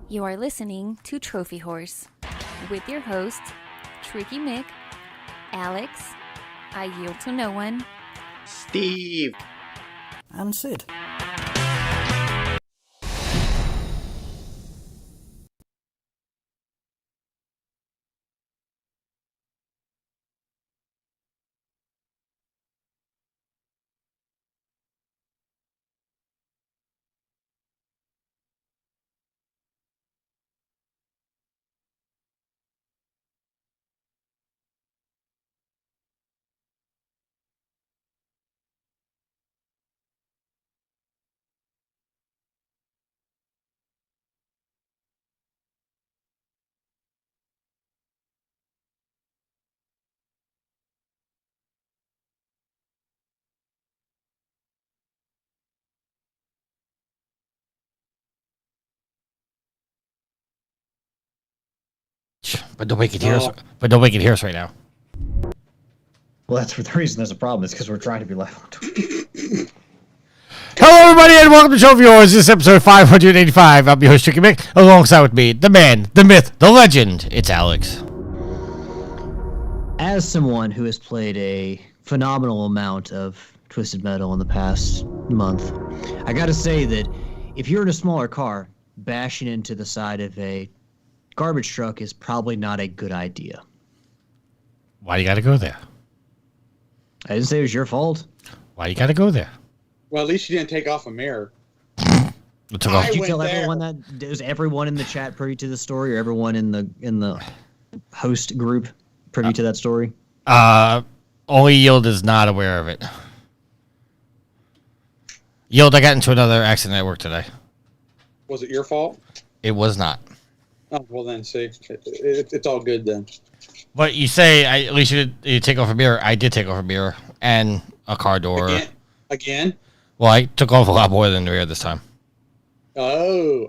You are listening to Trophy Horse with your hosts, Tricky Mick, Alex, I Yield to No One, Steve, and Sid. But nobody can hear us. But nobody can hear us right now. Well, that's the reason there's a problem. It's because we're trying to be live on Twitch. Hello, everybody, and welcome to Trophy Horse. This is episode 585. I'm your host, Tricky Mick. Alongside with me, the man, the myth, the legend. It's Alex. As someone who has played a phenomenal amount of Twisted Metal in the past month, I gotta say that if you're in a smaller car, bashing into the side of a garbage truck is probably not a good idea. Why you gotta go there? I didn't say it was your fault. Why you gotta go there? well, at least you didn't take off a mirror. Took off. Did you went tell there. everyone that? Was everyone in the chat privy to the story, or everyone in the host group privy to that story? Only Yield is not aware of it. Yield, I got into another accident at work today. Was it your fault? It was not. Oh, well then, see, it's all good then. But you say at least you take off a mirror. I did take off a mirror and a car door. Again? Well, I took off a lot more than the mirror this time. They do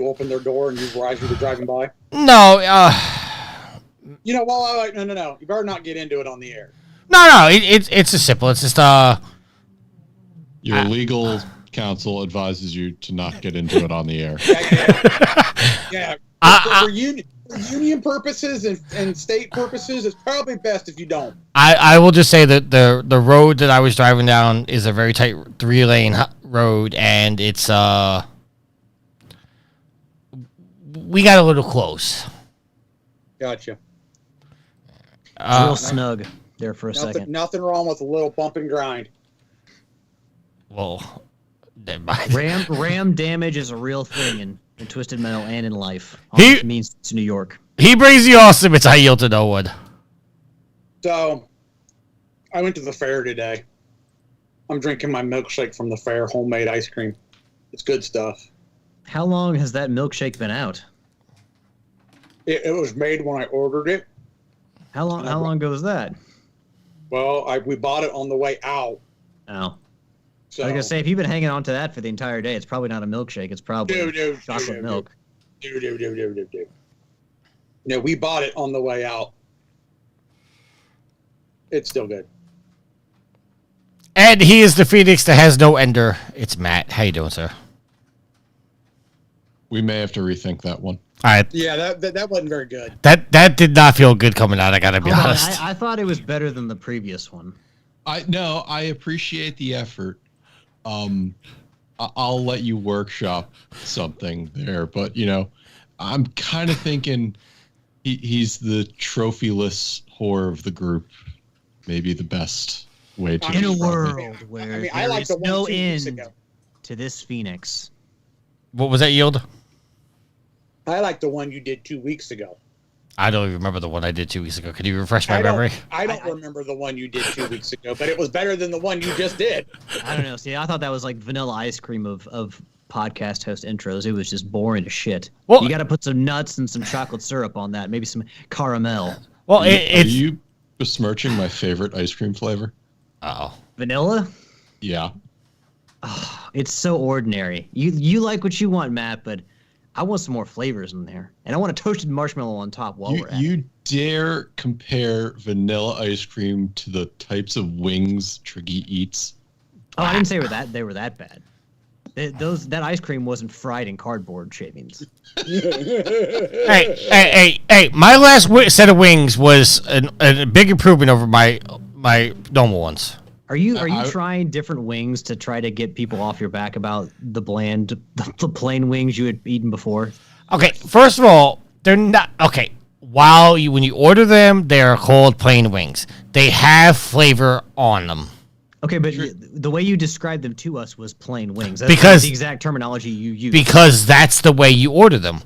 open their door and you as you were driving by? No, You know, well, no. You better not get into it on the air. no. It's just simple. It's just Your legal counsel advises you to not get into it on the air. Yeah. For union purposes and state purposes, it's probably best if you don't. I will just say that the road that I was driving down is a very tight 3-lane road, and it's we got a little close. Gotcha. Real snug there for a second. Nothing wrong with a little bump and grind. Well, never mind. Ram damage is a real thing in Twisted Metal and in life. He- It means to New York. He brings the awesome. It's I Yield to No One. So, I went to the fair today. I'm drinking my milkshake from the fair, homemade ice cream. It's good stuff. How long has that milkshake been out? It was made when I ordered it. How long ago was that? Well, we bought it on the way out. Oh. So, I was gonna say, if you've been hanging on to that for the entire day, it's probably not a milkshake. It's probably chocolate milk. No, we bought it on the way out. It's still good. And he is the Phoenix that has no ender. It's Matt. How you doing, sir? We may have to rethink that one. All right. Yeah, that wasn't very good. That did not feel good coming out. I gotta be Hold on, honest. I thought it was better than the previous one. I appreciate the effort. I'll let you workshop something there, but I'm kind of thinking he's the trophyless whore of the group. Maybe the best way to In a describe it. world where I there like is the one no 2 weeks end ago. to this Phoenix. What was that, Yield? I like the one you did 2 weeks ago. I don't even remember the one I did 2 weeks ago. Could you refresh my memory? I don't remember the one you did 2 weeks ago, but it was better than the one you just did. I don't know. See, I thought that was like vanilla ice cream of podcast host intros. It was just boring as shit. Well- You got to put some nuts and some chocolate syrup on that. Maybe some caramel. Well, Are it's you besmirching my favorite ice cream flavor? Vanilla? Yeah. It's so ordinary. You like what you want, Matt, but I want some more flavors in there. And I want a toasted marshmallow on top while we're at it. You dare compare vanilla ice cream to the types of wings Tricky eats? Oh, I didn't say they were that bad. That ice cream wasn't fried in cardboard shavings. Hey! My last set of wings was a big improvement over my normal ones. Are you trying different wings to try to get people off your back about the plain wings you had eaten before? Okay, first of all, they're not okay. When you order them, they are called plain wings. They have flavor on them. Okay, but the way you described them to us was plain wings. That's Because the exact terminology you use. Because that's the way you order them.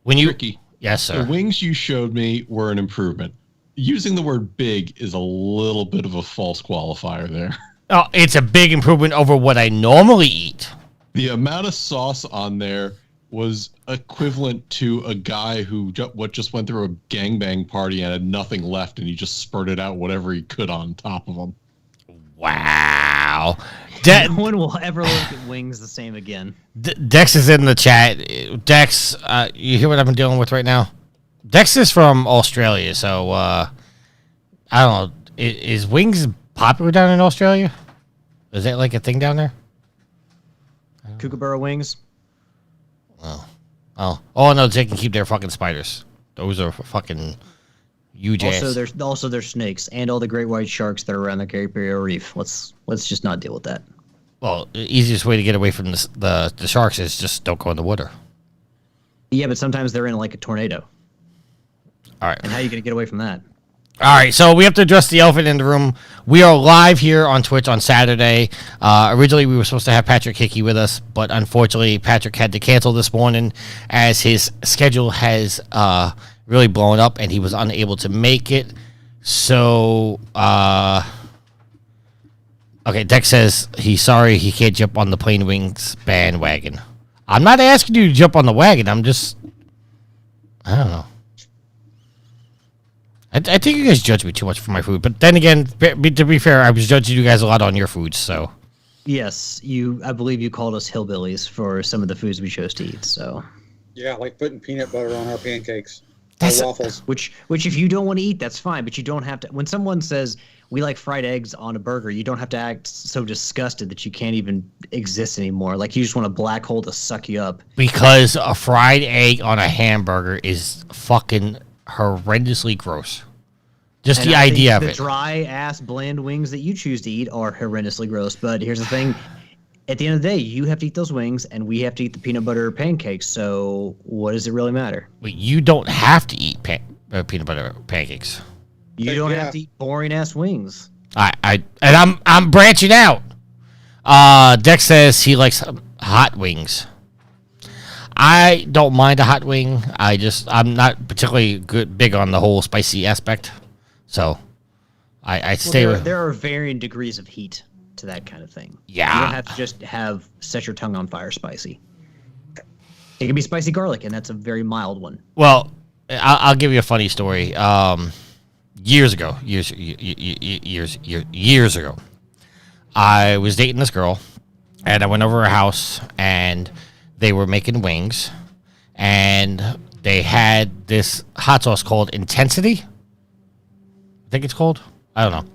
Ricky, yes, sir. The wings you showed me were an improvement. Using the word big is a little bit of a false qualifier there. Oh, it's a big improvement over what I normally eat. The amount of sauce on there was equivalent to a guy who just went through a gangbang party and had nothing left, and he just spurted out whatever he could on top of them. Wow. No one will ever look at wings the same again. Dex is in the chat. Dex, you hear what I've been dealing with right now? Dex is from Australia, so I don't know. Is wings popular down in Australia? Is that like a thing down there? Kookaburra wings? Oh no, they can keep their fucking spiders. Those are fucking huge ass. Also there's snakes and all the great white sharks that are around the Great Barrier Reef. Let's just not deal with that. Well, the easiest way to get away from the sharks is just don't go in the water. Yeah, but sometimes they're in like a tornado. All right. And how are you going to get away from that? All right, so we have to address the elephant in the room. We are live here on Twitch on Saturday. Originally, we were supposed to have Patrick Hickey with us, but unfortunately, Patrick had to cancel this morning as his schedule has really blown up, and he was unable to make it. So, okay, Dex says he's sorry he can't jump on the Plain Wings bandwagon. I'm not asking you to jump on the wagon. I don't know. I think you guys judge me too much for my food, but then again, to be fair, I was judging you guys a lot on your foods, so. Yes, I believe you called us hillbillies for some of the foods we chose to eat, so. Yeah, like putting peanut butter on our pancakes or waffles. Which if you don't want to eat, that's fine, but you don't have to. When someone says we like fried eggs on a burger, you don't have to act so disgusted that you can't even exist anymore. Like you just want a black hole to suck you up. Because a fried egg on a hamburger is fucking horrendously gross. Just the idea of it. The dry ass bland wings that you choose to eat are horrendously gross. But here's the thing: at the end of the day, you have to eat those wings, and we have to eat the peanut butter pancakes. So what does it really matter? Wait, you don't have to eat peanut butter pancakes. You don't have to eat boring ass wings. I'm branching out. Dex says he likes hot wings. I don't mind a hot wing. I'm not particularly big on the whole spicy aspect. So I stay with. There are varying degrees of heat to that kind of thing. Yeah. You don't have to just set your tongue on fire spicy. It can be spicy garlic, and that's a very mild one. Well, I'll give you a funny story. Years ago, I was dating this girl, and I went over her house, and they were making wings, and they had this hot sauce called Intensity. I think it's called. I don't know.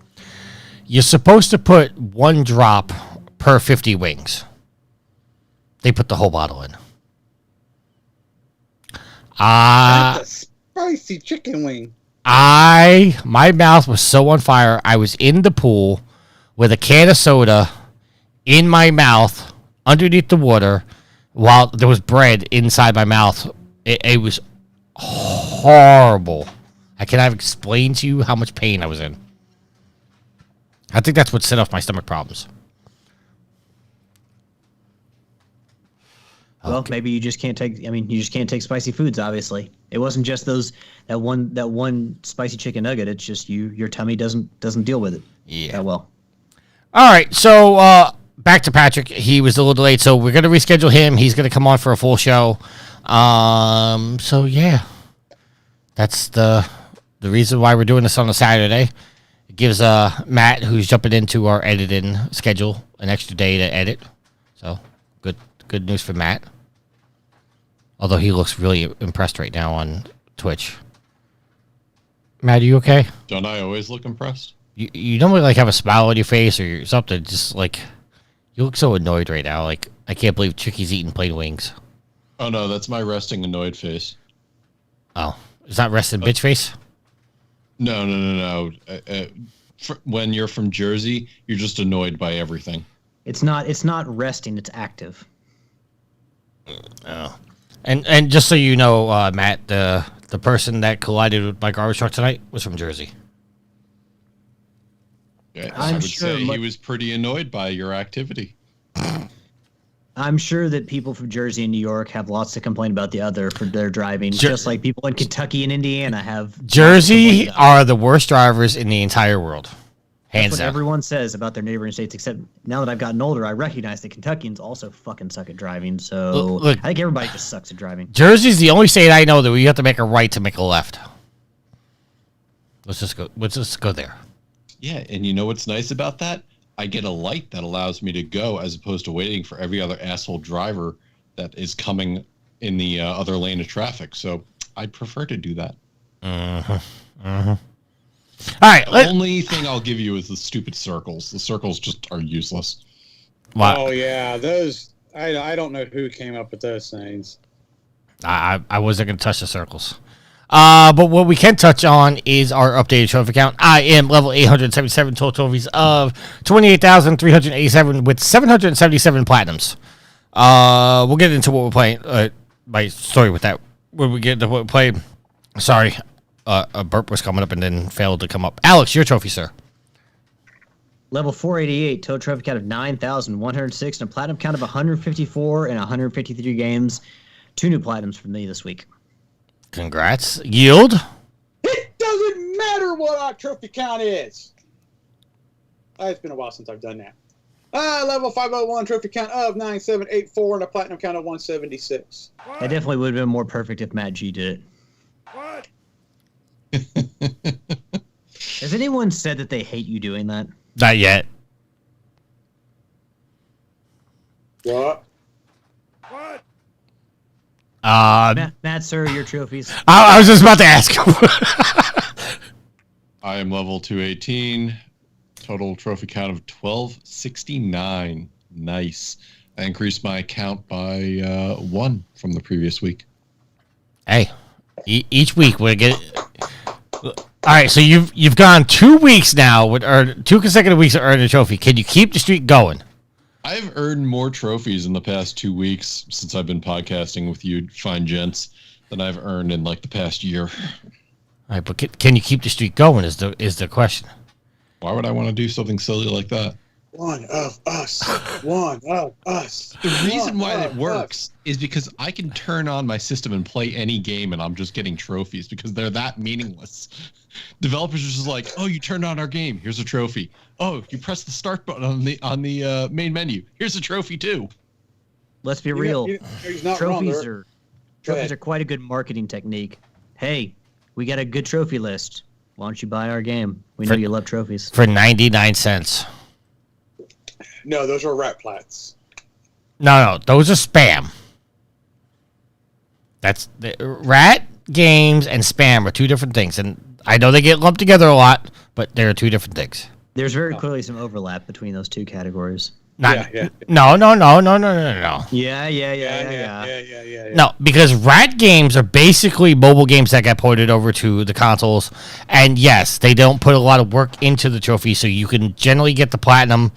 You're supposed to put 1 drop per 50 wings. They put the whole bottle in. That's a spicy chicken wing. My mouth was so on fire. I was in the pool with a can of soda in my mouth underneath the water while there was bread inside my mouth. It was horrible. I cannot explain to you how much pain I was in. I think that's what set off my stomach problems. Well, maybe you just can't take. You just can't take spicy foods. Obviously, it wasn't just that one spicy chicken nugget. It's just your tummy doesn't deal with it that well. All right, so back to Patrick. He was a little delayed, so we're gonna reschedule him. He's gonna come on for a full show. So yeah, that's the reason why we're doing this on a Saturday. It gives Matt, who's jumping into our editing schedule, an extra day to edit. So good news for Matt. Although he looks really impressed right now on Twitch. Matt, are you okay? Don't I always look impressed? You normally have a smile on your face or something. Just like You look so annoyed right now. Like, I can't believe Chicky's eating plain wings. Oh no, that's my resting annoyed face. Oh, is that resting bitch face? No. When you're from Jersey, you're just annoyed by everything. It's not resting, it's active. Oh. And just so you know, Matt, the person that collided with my garbage truck tonight was from Jersey. Yeah, I'm I would sure say he was pretty annoyed by your activity. I'm sure that people from Jersey and New York have lots to complain about the other for their driving, just like people in Kentucky and Indiana have. Jersey are the worst drivers in the entire world. Hands That's what down. everyone says about their neighboring states, except now that I've gotten older, I recognize that Kentuckians also fucking suck at driving. So Look, I think everybody just sucks at driving. Jersey's the only state I know that you have to make a right to make a left. Let's just go there. Yeah, and you know what's nice about that? I get a light that allows me to go as opposed to waiting for every other asshole driver that is coming in the other lane of traffic. So I'd prefer to do that. All right. The only thing I'll give you is the stupid circles. The circles just are useless. Oh, yeah. Those, I don't know who came up with those things. I wasn't going to touch the circles. But what we can touch on is our updated trophy count. I am level 877, total trophies of 28,387 with 777 platinums. We'll get into what we're playing. My story with that. When we get into what we're playing. Sorry, a burp was coming up and then failed to come up. Alex, your trophy, sir. Level 488, total trophy count of 9,106, and a platinum count of 154 and 153 games. 2 new platinums for me this week. Congrats. Yield? It doesn't matter what our trophy count is. It's been a while since I've done that. Level 501 trophy count of 9784 and a platinum count of 176. That definitely would have been more perfect if Matt G did it. Has anyone said that they hate you doing that? Not yet. What? Matt, sir, your trophies. I was just about to ask. I am level 218. Total trophy count of 1269. Nice. I increased my count by 1 from the previous week. Hey, each week we get. All right, so you've gone 2 weeks now with 2 consecutive weeks of earning a trophy. Can you keep the streak going? I've earned more trophies in the past 2 weeks since I've been podcasting with you fine gents than I've earned in like the past year. All right, but can you keep the streak going is the question. Why would I want to do something silly like that? One of us. One of us. The reason why it works is because I can turn on my system and play any game and I'm just getting trophies because they're that meaningless. Developers are just like, oh, you turned on our game. Here's a trophy. Oh, you press the start button on the main menu. Here's a trophy too. Let's be real. He's not wrong, Trophies are quite a good marketing technique. Hey, we got a good trophy list. Why don't you buy our game? We know you love trophies. For 99 cents. No, those are rat plats. No, those are spam. That's rat games and spam are 2 different things, and I know they get lumped together a lot, but they're 2 different things. There's very clearly some overlap between those 2 categories. No. Yeah. No. Yeah. No, because rat games are basically mobile games that get ported over to the consoles, and yes, they don't put a lot of work into the trophy, so you can generally get the platinum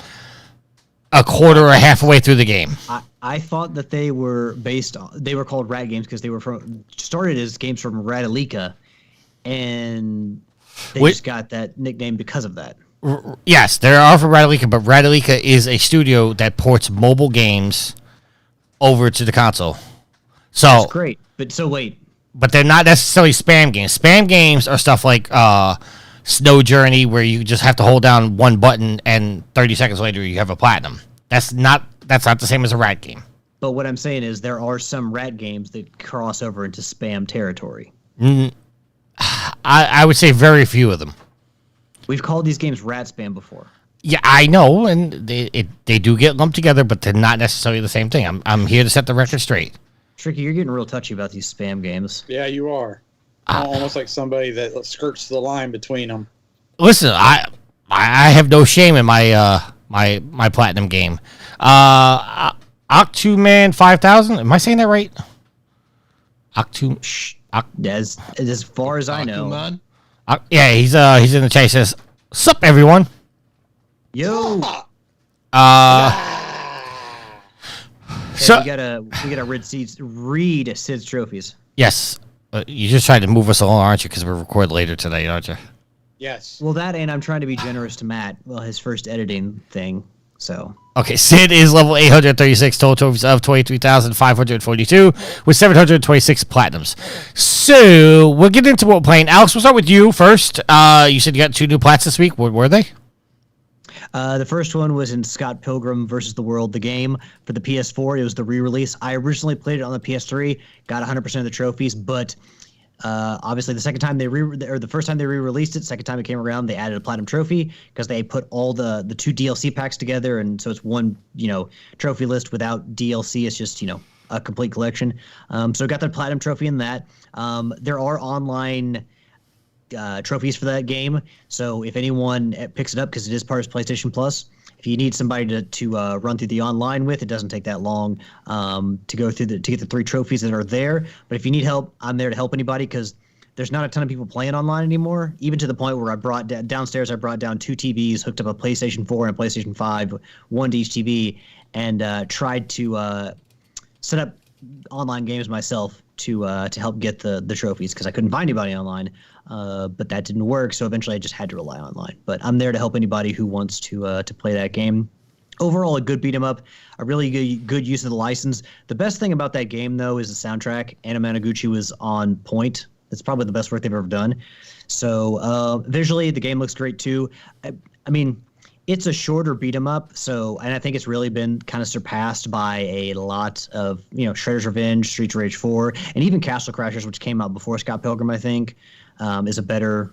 a quarter or halfway through the game. I thought that they were called rat games because they were started as games from Ratalika, and they just got that nickname because of that. Yes, there are for Ratalika, but Ratalika is a studio that ports mobile games over to the console. So That's great, but they're not necessarily spam games. Spam games are stuff like Snow Journey, where you just have to hold down one button and 30 seconds later you have a platinum. That's not the same as a rat game. But what I'm saying is there are some rat games that cross over into spam territory. I would say very few of them. We've called these games rat spam before. Yeah, I know, and they do get lumped together, but they're not necessarily the same thing. I'm here to set the record straight. Tricky, you're getting real touchy about these spam games. Yeah, you are. Almost like somebody that skirts the line between them. Listen, I have no shame in my my platinum game. Octuman 5000. Am I saying that right? As far as I know. Akuman? Yeah, he's in the chat. He says, "Sup, everyone." Yo. So we gotta read Sid's trophies. yes, you just tried to move us along, aren't you? Because we're recording later today, aren't you? Yes. Well, that and I'm trying to be generous to Matt. Well, his first editing thing. So Okay, Sid is level 836, total trophies of 23,542 with 726 platinums. So we'll get into what we're playing. Alex, we'll start with you first. You said you got 2 new plats this week. What were they? the first one was in Scott Pilgrim versus the World, the game for the PS4. It was the re-release. I originally played it on the PS3, got 100% of the trophies, but obviously the second time the first time they re-released it, second time it came around, they added a platinum trophy because they put all the 2 DLC packs together, and so it's one trophy list without DLC. It's just a complete collection. So got the platinum trophy in that. There are online trophies for that game, so if anyone picks it up, because it is part of PlayStation Plus, if you need somebody to run through the online with, it doesn't take that long to go through to get the 3 trophies that are there. But if you need help, I'm there to help anybody, because there's not a ton of people playing online anymore, even to the point where I brought downstairs 2 TVs, hooked up a PlayStation 4 and a PlayStation 5, one to each TV, and tried to set up online games myself to help get the trophies, because I couldn't find anybody online. But that didn't work, so eventually I just had to rely online. But I'm there to help anybody who wants to play that game. Overall, a good beat 'em up, a really good use of the license. The best thing about that game, though, is the soundtrack. Anna Managuchi was on point. It's probably the best work they've ever done. So visually, the game looks great too. I mean, it's a shorter beat 'em up, and I think it's really been kind of surpassed by a lot of Shredder's Revenge, Streets of Rage 4, and even Castle Crashers, which came out before Scott Pilgrim, I think. Is a better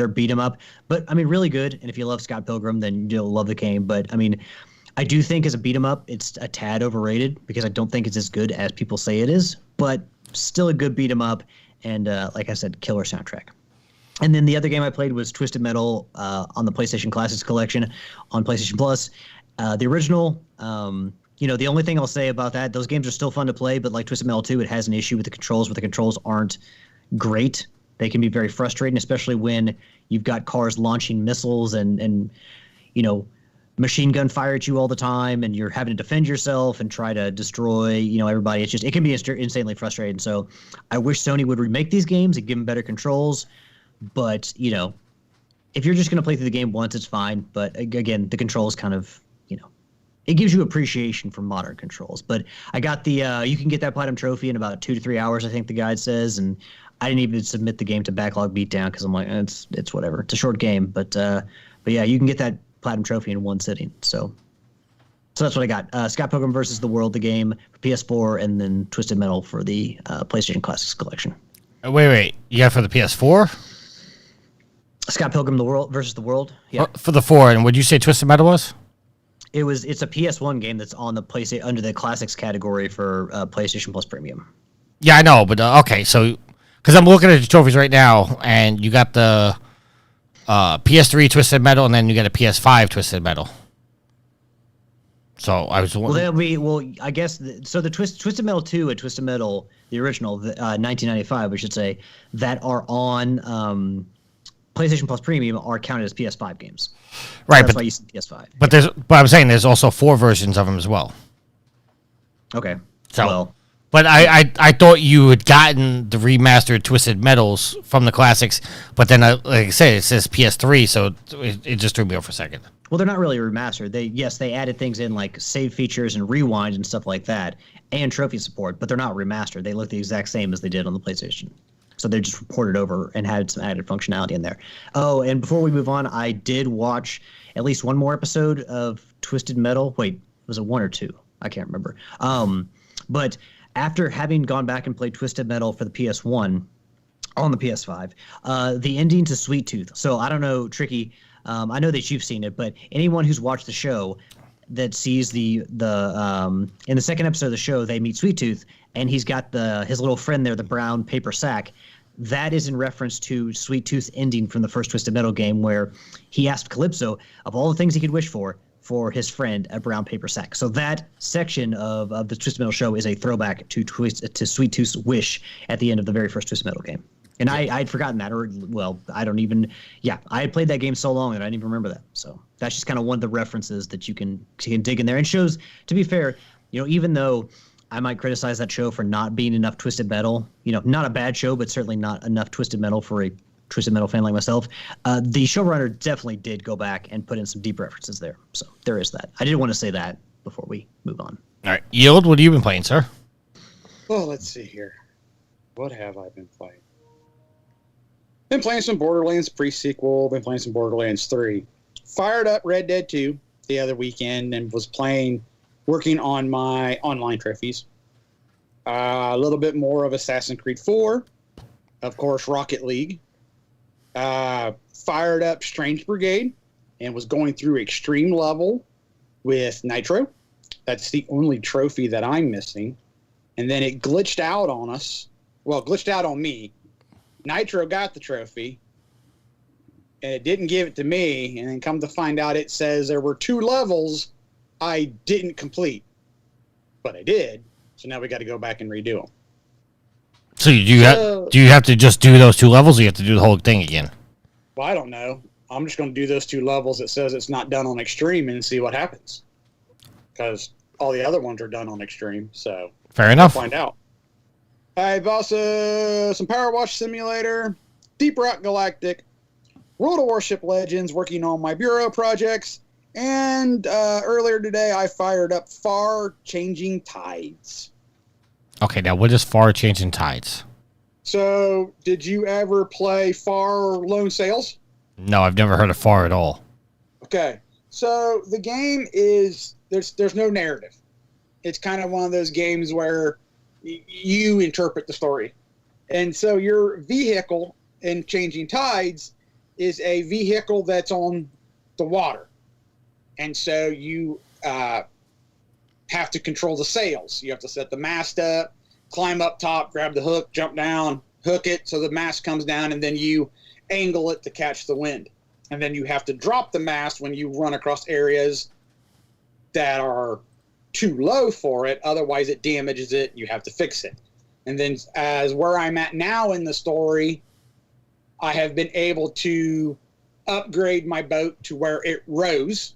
beat 'em up, but I mean, really good. And if you love Scott Pilgrim, then you'll love the game. But I mean, I do think as a beat 'em up, it's a tad overrated, because I don't think it's as good as people say it is. But still a good beat 'em up, and like I said, killer soundtrack. And then the other game I played was Twisted Metal on the PlayStation Classics Collection on PlayStation Plus. The original, the only thing I'll say about that, those games are still fun to play, but like Twisted Metal 2, it has an issue with the controls, where the controls aren't great. They can be very frustrating, especially when you've got cars launching missiles and machine gun fire at you all the time, and you're having to defend yourself and try to destroy everybody. It can be insanely frustrating. So I wish Sony would remake these games and give them better controls. But if you're just going to play through the game once, it's fine. But again, the controls kind of it gives you appreciation for modern controls. But I got you can get that platinum trophy in about 2 to 3 hours, I think the guide says, and I didn't even submit the game to Backlog Beatdown because I'm like, it's whatever. It's a short game, but yeah, you can get that platinum trophy in one sitting. So that's what I got. Scott Pilgrim versus the World, the game for PS4, and then Twisted Metal for the PlayStation Classics Collection. Wait, you got for the PS4? Scott Pilgrim versus the World. Yeah, for the 4. And would you say Twisted Metal was? It's a PS1 game that's on the PlayStation under the Classics category for PlayStation Plus Premium. Yeah, I know, but okay, so because I'm looking at the trophies right now, and you got the PS3 Twisted Metal, and then you got a PS5 Twisted Metal. So I was I guess so. The Twisted Metal 2 and Twisted Metal, the original, 1995, we should say, that are on PlayStation Plus Premium are counted as PS5 games. Right, so that's why you see PS5. But I'm saying there's also 4 versions of them as well. Okay. So, but I thought you had gotten the remastered Twisted Metals from the classics, but then like I said, it says PS3, so it just threw me off for a second. Well, they're not really remastered. They added things in like save features and rewind and stuff like that, and trophy support, but they're not remastered. They look the exact same as they did on the PlayStation. So they just ported over and had some added functionality in there. Oh, and before we move on, I did watch at least one more episode of Twisted Metal. Wait, was it 1 or 2? I can't remember. But after having gone back and played Twisted Metal for the PS1 on the PS5, the ending to Sweet Tooth. So I don't know, Tricky. I know that you've seen it, but anyone who's watched the show that sees the in the second episode of the show, they meet Sweet Tooth, and he's got his little friend there, the brown paper sack. That is in reference to Sweet Tooth's ending from the first Twisted Metal game, where he asked Calypso, of all the things he could wish for, for his friend a brown paper sack. So that section of the Twisted Metal show is a throwback to Sweet Tooth's wish at the end of the very first Twisted Metal game. And I'd forgotten that, I had played that game so long that I didn't even remember that. So that's just kind of one of the references that you can dig in there. And shows, to be fair, even though I might criticize that show for not being enough Twisted Metal, not a bad show, but certainly not enough Twisted Metal for a Twisted Metal fan like myself, the showrunner definitely did go back and put in some deep references there. So there is that. I didn't want to say that before we move on. All right. Yield, what have you been playing, sir? Well, let's see here. What have I been playing? Been playing some Borderlands pre-sequel. Been playing some Borderlands 3. Fired up Red Dead 2 the other weekend and was working on my online trophies. A little bit more of Assassin's Creed 4. Of course, Rocket League. Fired up Strange Brigade and was going through extreme level with Nitro. That's the only trophy that I'm missing. And then it glitched out on us. Well, glitched out on me. Nitro got the trophy. And it didn't give it to me. And then come to find out, it says there were 2 levels I didn't complete. But I did. So now we got to go back and redo them. So do you have to just do those 2 levels, or you have to do the whole thing again? Well, I don't know. I'm just going to do those 2 levels that says it's not done on Extreme and see what happens. Because all the other ones are done on Extreme, so... Fair enough. We'll find out. I've also... some Power Wash Simulator, Deep Rock Galactic, World of Warship Legends, working on my Bureau projects, and earlier today I fired up Far Changing Tides. Okay, now what is Far Changing Tides? So, did you ever play Far Lone Sails? No, I've never heard of Far at all. Okay, so the game is there's no narrative. It's kind of one of those games where you interpret the story, and so your vehicle in Changing Tides is a vehicle that's on the water, and so you have to control the sails. You have to set the mast up, climb up top, grab the hook, jump down, hook it so the mast comes down, and then you angle it to catch the wind. And then you have to drop the mast when you run across areas that are too low for it. Otherwise, it damages it. You have to fix it. And then as where I'm at now in the story, I have been able to upgrade my boat to where it rows.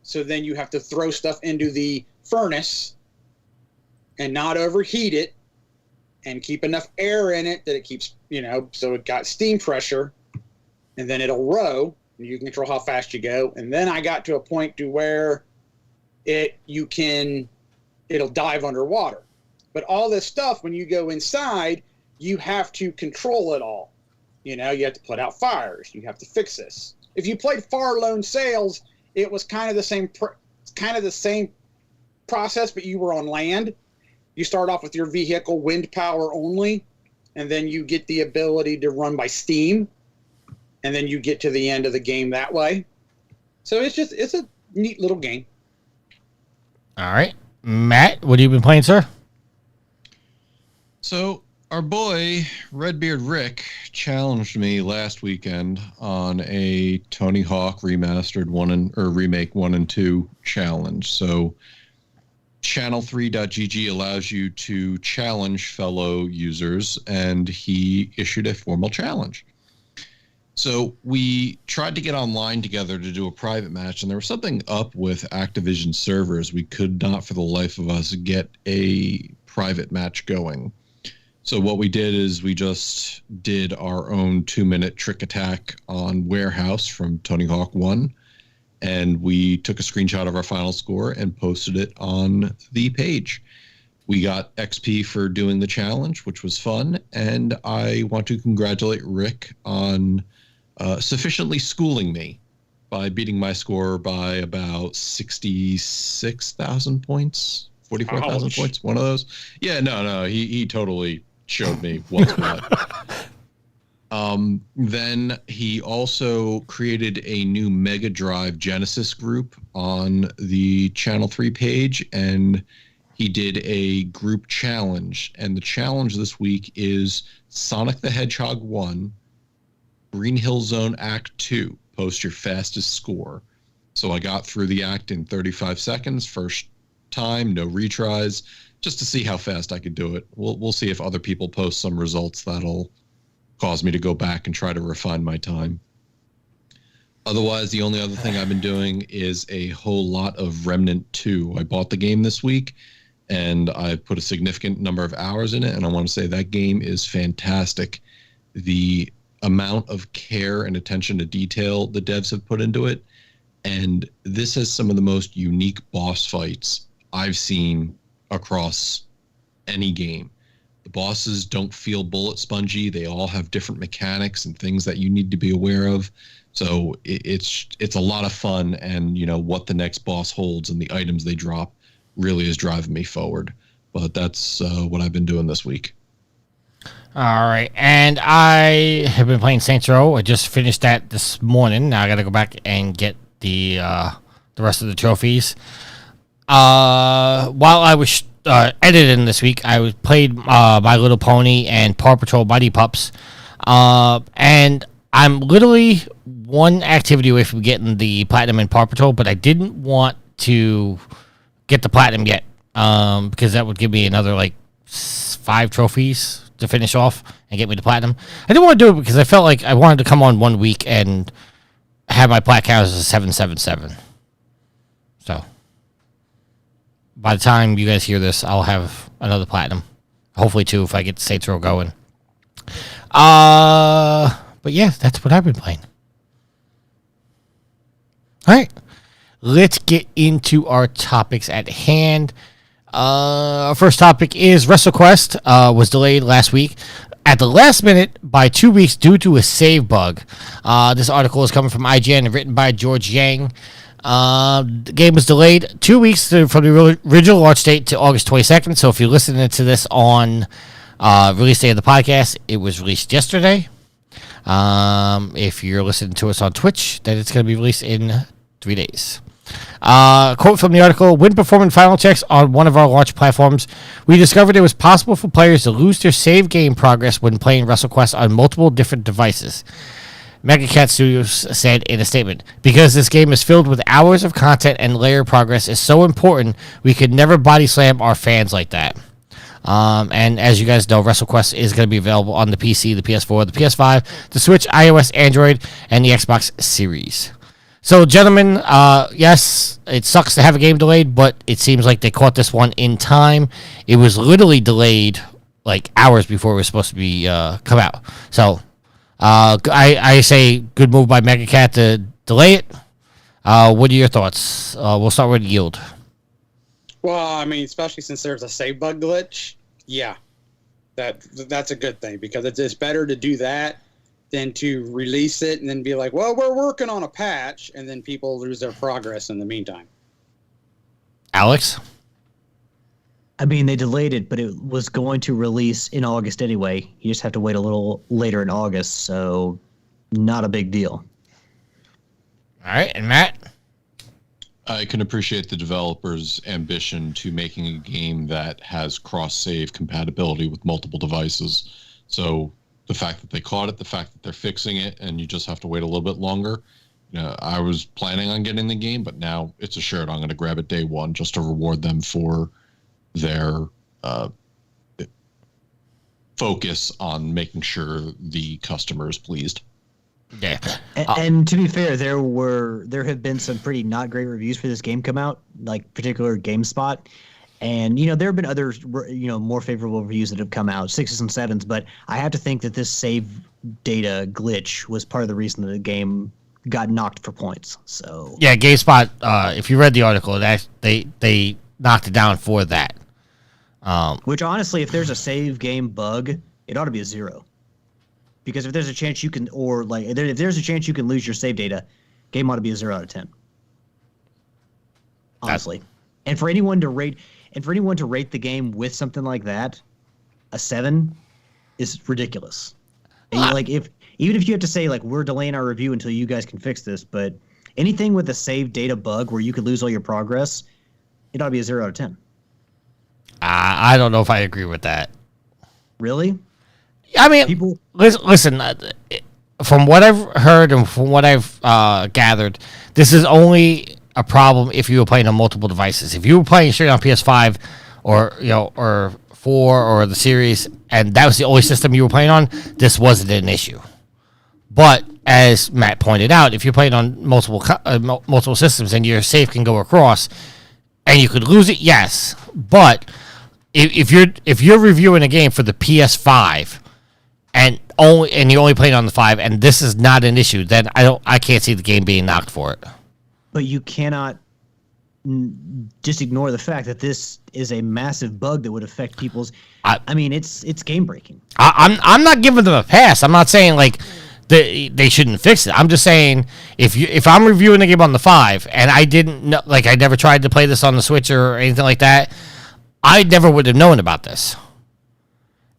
So then you have to throw stuff into the furnace and not overheat it and keep enough air in it that it keeps, so it got steam pressure, and then it'll row and you can control how fast you go. And then I got to a point to where it'll dive underwater. But all this stuff, when you go inside, you have to control it all. You have to put out fires. You have to fix this. If you played Far Lone Sails, it was kind of the same process, but you were on land. You start off with your vehicle wind power only, and then you get the ability to run by steam, and then you get to the end of the game that way. So it's a neat little game. All right. Matt, what have you been playing, sir? So our boy Redbeard Rick challenged me last weekend on a Tony Hawk remastered remake 1 and 2 challenge. So channel3.gg allows you to challenge fellow users, and he issued a formal challenge. So we tried to get online together to do a private match, and there was something up with Activision servers. We could not for the life of us get a private match going. So what we did is we just did our own 2-minute trick attack on Warehouse from Tony Hawk 1, and we took a screenshot of our final score and posted it on the page. We got XP for doing the challenge, which was fun, and I want to congratulate Rick on sufficiently schooling me by beating my score by about 66,000 points, 44,000 points, one of those. Yeah, no, he totally showed me what's what. Then he also created a new Mega Drive Genesis group on the Channel 3 page, and he did a group challenge. And the challenge this week is Sonic the Hedgehog 1, Green Hill Zone Act 2. Post your fastest score. So I got through the act in 35 seconds, first time, no retries, just to see how fast I could do it. We'll see if other people post some results that'll cause me to go back and try to refine my time. Otherwise, the only other thing I've been doing is a whole lot of Remnant 2. I bought the game this week, and I put a significant number of hours in it, and I want to say that game is fantastic. The amount of care and attention to detail the devs have put into it, and this has some of the most unique boss fights I've seen across any game. The bosses don't feel bullet spongy. They all have different mechanics and things that you need to be aware of. So it's a lot of fun, and what the next boss holds and the items they drop really is driving me forward. But that's what I've been doing this week. All right, and I have been playing Saints Row. I just finished that this morning. Now I got to go back and get the rest of the trophies. While I was editing this week, I played My Little Pony and Paw Patrol Mighty Pups, and I'm literally one activity away from getting the platinum in Paw Patrol, but I didn't want to get the platinum yet, because that would give me another 5 trophies to finish off and get me the platinum. I didn't want to do it because I felt like I wanted to come on one week and have my plat count as a 777. So by the time you guys hear this, I'll have another platinum. Hopefully 2 if I get the Saints Row going. But yeah, that's what I've been playing. All right, let's get into our topics at hand. Our first topic is WrestleQuest was delayed last week at the last minute by 2 weeks due to a save bug. This article is coming from IGN and written by George Yang. The game was delayed 2 weeks from the original launch date to August 22nd. So if you're listening to this on release day of the podcast, it was released yesterday. If you're listening to us on Twitch, then it's going to be released in 3 days. Quote from the article: when performing final checks on one of our launch platforms, we discovered it was possible for players to lose their save game progress when playing WrestleQuest on multiple different devices. Mattacon Studios said in a statement, because this game is filled with hours of content and layer progress is so important, we could never body slam our fans like that. And as you guys know, WrestleQuest is going to be available on the PC, the PS4, the PS5, the Switch, iOS, Android, and the Xbox Series. So, gentlemen, yes, it sucks to have a game delayed, but it seems like they caught this one in time. It was literally delayed hours before it was supposed to be come out. So, I say good move by Megacat to delay it. What are your thoughts? We'll start with Yield. Well, I mean, especially since there's a save bug glitch, yeah, that's a good thing, because it's better to do that than to release it and then be like, well, we're working on a patch, and then people lose their progress in the meantime. Alex? I mean, they delayed it, but it was going to release in August anyway. You just have to wait a little later in August, so not a big deal. All right, and Matt? I can appreciate the developers' ambition to making a game that has cross-save compatibility with multiple devices. So the fact that they caught it, the fact that they're fixing it, and you just have to wait a little bit longer. I was planning on getting the game, but now it's assured I'm going to grab it day one just to reward them for their focus on making sure the customer is pleased. Yeah. And to be fair, there have been some pretty not great reviews for this game come out, like particular GameSpot. And, there have been other, more favorable reviews that have come out, 6s and 7s, but I have to think that this save data glitch was part of the reason that the game got knocked for points. So yeah, GameSpot, if you read the article, they knocked it down for that. Which, honestly, if there's a save game bug, it ought to be a 0. Because if there's a chance you can, if there's a chance you can lose your save data, game ought to be a 0 out of 10. Honestly. And for anyone to rate the game with something like that, a 7 is ridiculous. And even if you have to say we're delaying our review until you guys can fix this, but anything with a save data bug where you could lose all your progress, it ought to be a 0 out of 10. I don't know if I agree with that. Really? I mean, listen, from what I've heard and from what I've gathered, this is only a problem if you were playing on multiple devices. If you were playing straight on PS5 or or 4 or the series, and that was the only system you were playing on, this wasn't an issue. But as Matt pointed out, if you're playing on multiple systems and your save can go across, and you could lose it, yes. But if you're reviewing a game for the PS5 and you're only playing on the 5, and this is not an issue, then I can't see the game being knocked for it. But you cannot just ignore the fact that this is a massive bug that would affect people's. I mean, it's game breaking. I'm not giving them a pass. I'm not saying like they shouldn't fix it. I'm just saying if I'm reviewing a game on the 5 and I didn't know, like I never tried to play this on the Switch or anything like that, I never would have known about this.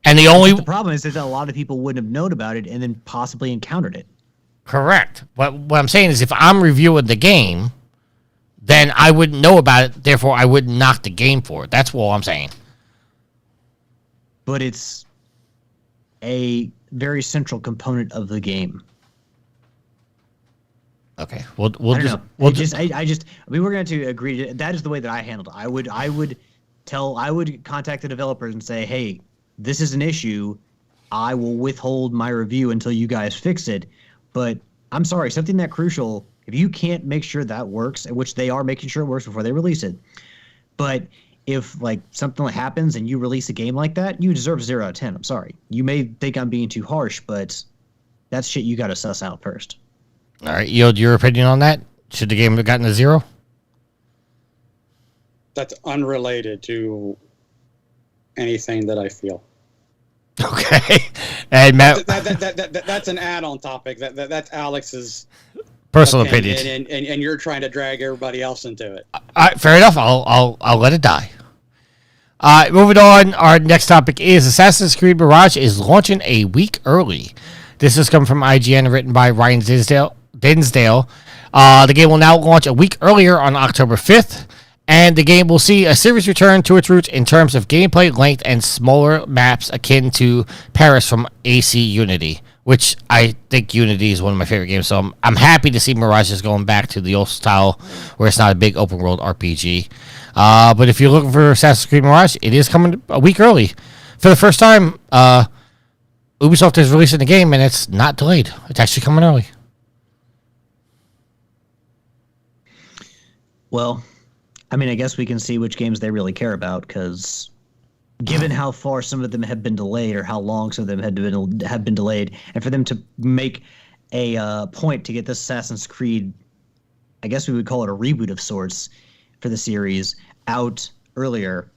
And the problem is that a lot of people wouldn't have known about it and then possibly encountered it. Correct. But what I'm saying is if I'm reviewing the game, then I wouldn't know about it. Therefore, I wouldn't knock the game for it. That's all I'm saying. But it's a very central component of the game. Okay, we're going to agree. That is the way that I handled it. I would contact the developers and say, hey, this is an issue. I will withhold my review until you guys fix it. But I'm sorry, something that crucial, if you can't make sure that works, which they are making sure it works before they release it, but if like something happens and you release a game like that, you deserve 0 out of 10. I'm sorry. You may think I'm being too harsh, but that's shit you got to suss out first. All right, Yield, your opinion on that? Should the game have gotten a 0? That's unrelated to anything that I feel. Okay. And Matt, that's an add-on topic. That's Alex's personal opinion, and you're trying to drag everybody else into it. Fair enough. I'll let it die. Moving on. Our next topic is Assassin's Creed Mirage is launching a week early. This is coming from IGN, written by Ryan Dinsdale. The game will now launch a week earlier on October 5th. And the game will see a series return to its roots in terms of gameplay length and smaller maps akin to Paris from AC Unity, which I think Unity is one of my favorite games. So I'm happy to see Mirage is going back to the old style where it's not a big open world RPG. But if you're looking for Assassin's Creed Mirage, it is coming a week early. For the first time, Ubisoft is releasing the game and it's not delayed. It's actually coming early. Well, I mean, I guess we can see which games they really care about, because given how far some of them have been delayed or how long some of them have been delayed, and for them to make a point to get this Assassin's Creed, I guess we would call it a reboot of sorts for the series, out earlier,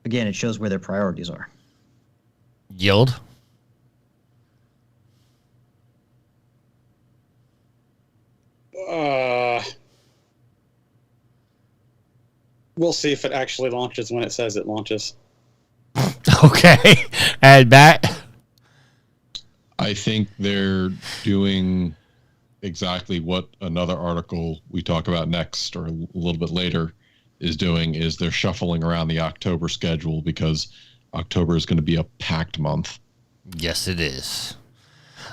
again, it shows where their priorities are. Yield? We'll see if it actually launches when it says it launches. Okay. And Matt? I think they're doing exactly what another article we talk about next or a little bit later is doing, is they're shuffling around the October schedule because October is going to be a packed month. Yes, it is.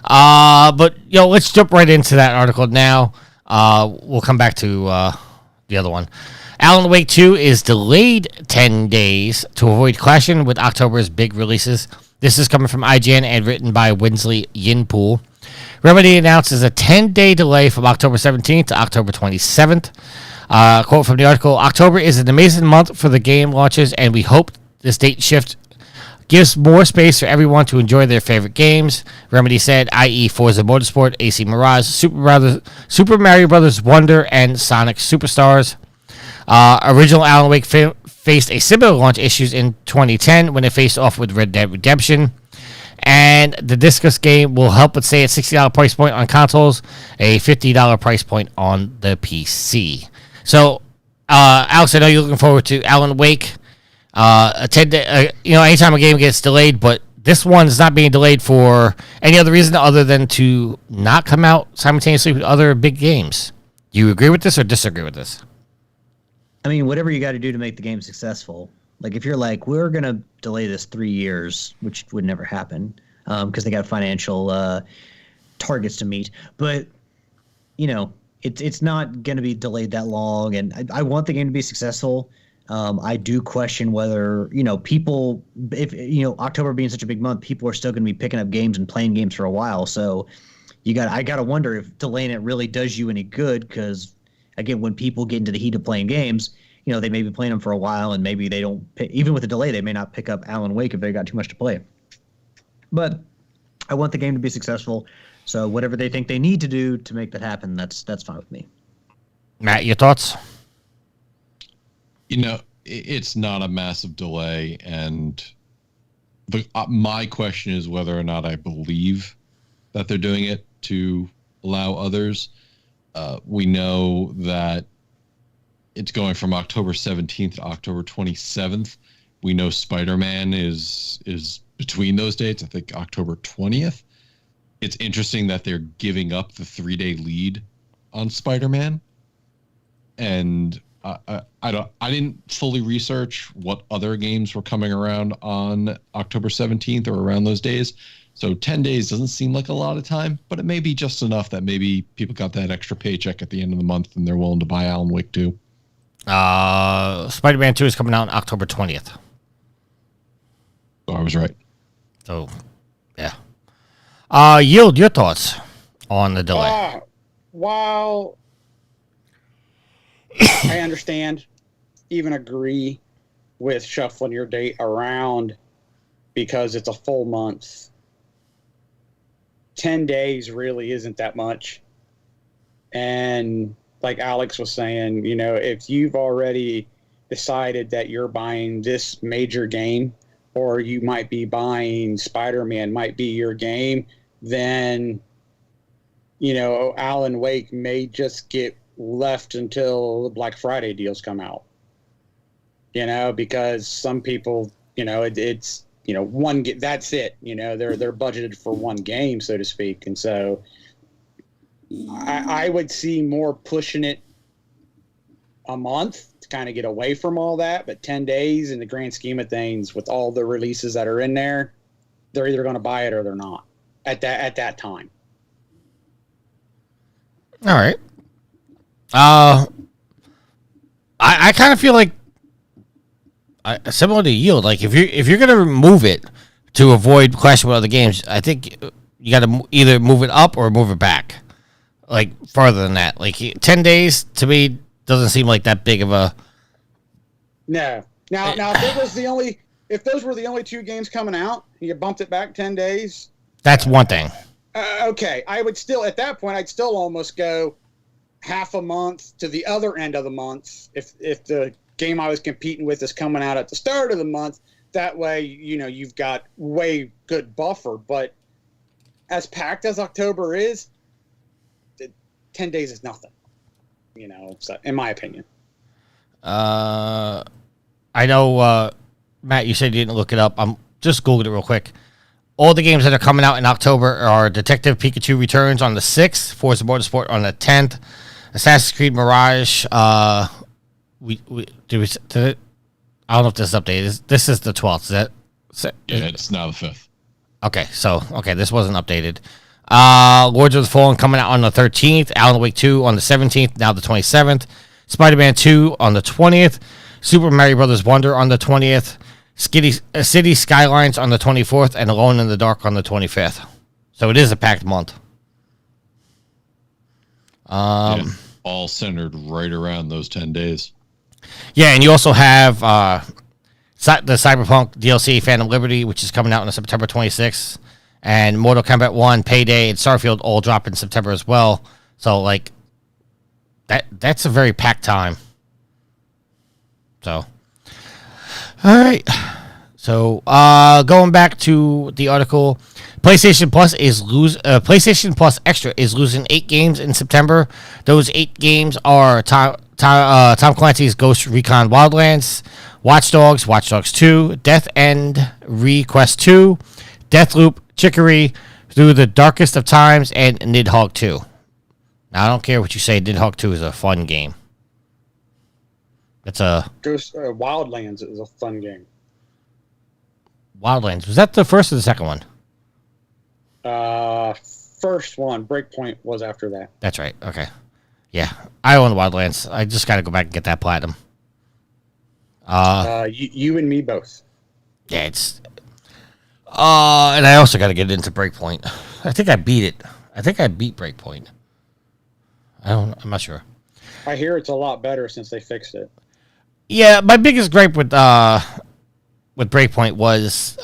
But, let's jump right into that article now. We'll come back to the other one. Alan Wake 2 is delayed 10 days to avoid clashing with October's big releases. This is coming from IGN and written by Winsley Yinpool. Remedy announces a 10-day delay from October 17th to October 27th. Quote from the article, October is an amazing month for the game launches, and we hope this date shift gives more space for everyone to enjoy their favorite games, Remedy said, i.e. Forza Motorsport, AC Mirage, Super Mario Bros. Wonder, and Sonic Superstars. Original Alan Wake faced a similar launch issues in 2010 when it faced off with Red Dead Redemption. And the Discus game will help it stay at $60 price point on consoles, a $50 price point on the PC. So, Alex, I know you're looking forward to Alan Wake. Anytime a game gets delayed, but this one is not being delayed for any other reason other than to not come out simultaneously with other big games. Do you agree with this or disagree with this? I mean, whatever you got to do to make the game successful. Like, if you're like, we're going to delay this 3 years, which would never happen because they got financial targets to meet. But it's not going to be delayed that long, and I want the game to be successful. I do question whether people, if October being such a big month, people are still going to be picking up games and playing games for a while. So I got to wonder if delaying it really does you any good, because again, when people get into the heat of playing games, they may be playing them for a while, and maybe they don't even with the delay, they may not pick up Alan Wake if they got too much to play. But I want the game to be successful. So whatever they think they need to do to make that happen, that's fine with me. Matt, your thoughts? It's not a massive delay, and my question is whether or not I believe that they're doing it to allow others. We know that it's going from October 17th to October 27th. We know Spider-Man is between those dates. I think October 20th. It's interesting that they're giving up the 3-day lead on Spider-Man, and I didn't fully research what other games were coming around on October 17th or around those days. So 10 days doesn't seem like a lot of time, but it may be just enough that maybe people got that extra paycheck at the end of the month and they're willing to buy Alan Wake 2. Spider-Man 2 is coming out on October 20th. So I was right. So, yeah. Yield, your thoughts on the delay? While I understand, even agree with shuffling your date around because it's a full month, 10 days really isn't that much. And like Alex was saying, if you've already decided that you're buying this major game, or you might be buying Spider-Man might be your game, then, Alan Wake may just get left until the Black Friday deals come out. Because some people, it's, one that's it. They're budgeted for one game, so to speak. And so I would see more pushing it a month to kind of get away from all that, but 10 days in the grand scheme of things, with all the releases that are in there, they're either going to buy it or they're not at that time. All right. I kind of feel like similar to Yield. Like if you're going to remove it to avoid clashing with other games, I think you got to either move it up or move it back, like farther than that. Like 10 days to me doesn't seem like that big of a. No. Now if those were the only two games coming out, you bumped it back 10 days. That's one thing. Okay, I would still at that point I'd still almost go half a month to the other end of the month if the game I was competing with is coming out at the start of the month. That way, you've got way good buffer. But as packed as October is, 10 days is nothing. So, in my opinion. I know, Matt, you said you didn't look it up. I'm just Googled it real quick. All the games that are coming out in October are Detective Pikachu Returns on the 6th, Forza Motorsport on the 10th, Assassin's Creed Mirage. I don't know if this is updated. This is the 12th. Is that? Yeah, it's now the 5th. Okay, this wasn't updated. Lords of the Fallen coming out on the 13th. Alan Wake 2 on the 17th, now the 27th. Spider-Man 2 on the 20th. Super Mario Brothers Wonder on the 20th. City Skylines on the 24th. And Alone in the Dark on the 25th. So it is a packed month. Yeah, all centered right around those 10 days. Yeah, and you also have the Cyberpunk DLC Phantom Liberty, which is coming out on September 26th. And Mortal Kombat 1, Payday, and Starfield all drop in September as well. So, like, that's a very packed time. So, all right. So, going back to the article, PlayStation Plus Extra is losing 8 games in September. Those 8 games are Tom Clancy's Ghost Recon Wildlands, Watch Dogs, Watch Dogs 2, Death End Request 2, Deathloop, Chicory, Through the Darkest of Times, and Nidhogg 2. Now, I don't care what you say, Nidhogg 2 is a fun game. It's a... Ghost Wildlands is a fun game. Wildlands. Was that the first or the second one? first one. Breakpoint was after that. That's right. Okay. Yeah, I own the Wildlands. I just got to go back and get that platinum. You and me both. Yeah, it's. And I also got to get into Breakpoint. I think I beat it. I think I beat Breakpoint. I'm not sure. I hear it's a lot better since they fixed it. Yeah, my biggest gripe with Breakpoint was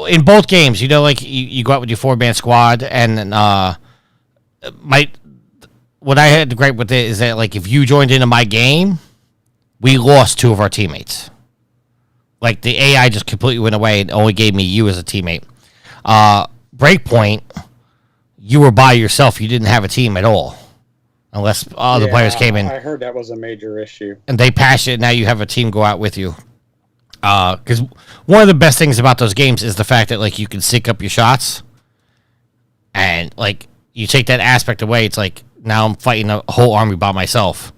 in both games. You know, like you go out with your 4-man squad, and then what I had to gripe with it is that, like, if you joined into my game, we lost 2 of our teammates. Like, the AI just completely went away and only gave me you as a teammate. Breakpoint, you were by yourself. You didn't have a team at all. Unless other players came in. I heard that was a major issue. And they patched it, and now you have a team go out with you. Because one of the best things about those games is the fact that, like, you can sync up your shots. And, like, you take that aspect away, it's like, now I'm fighting a whole army by myself.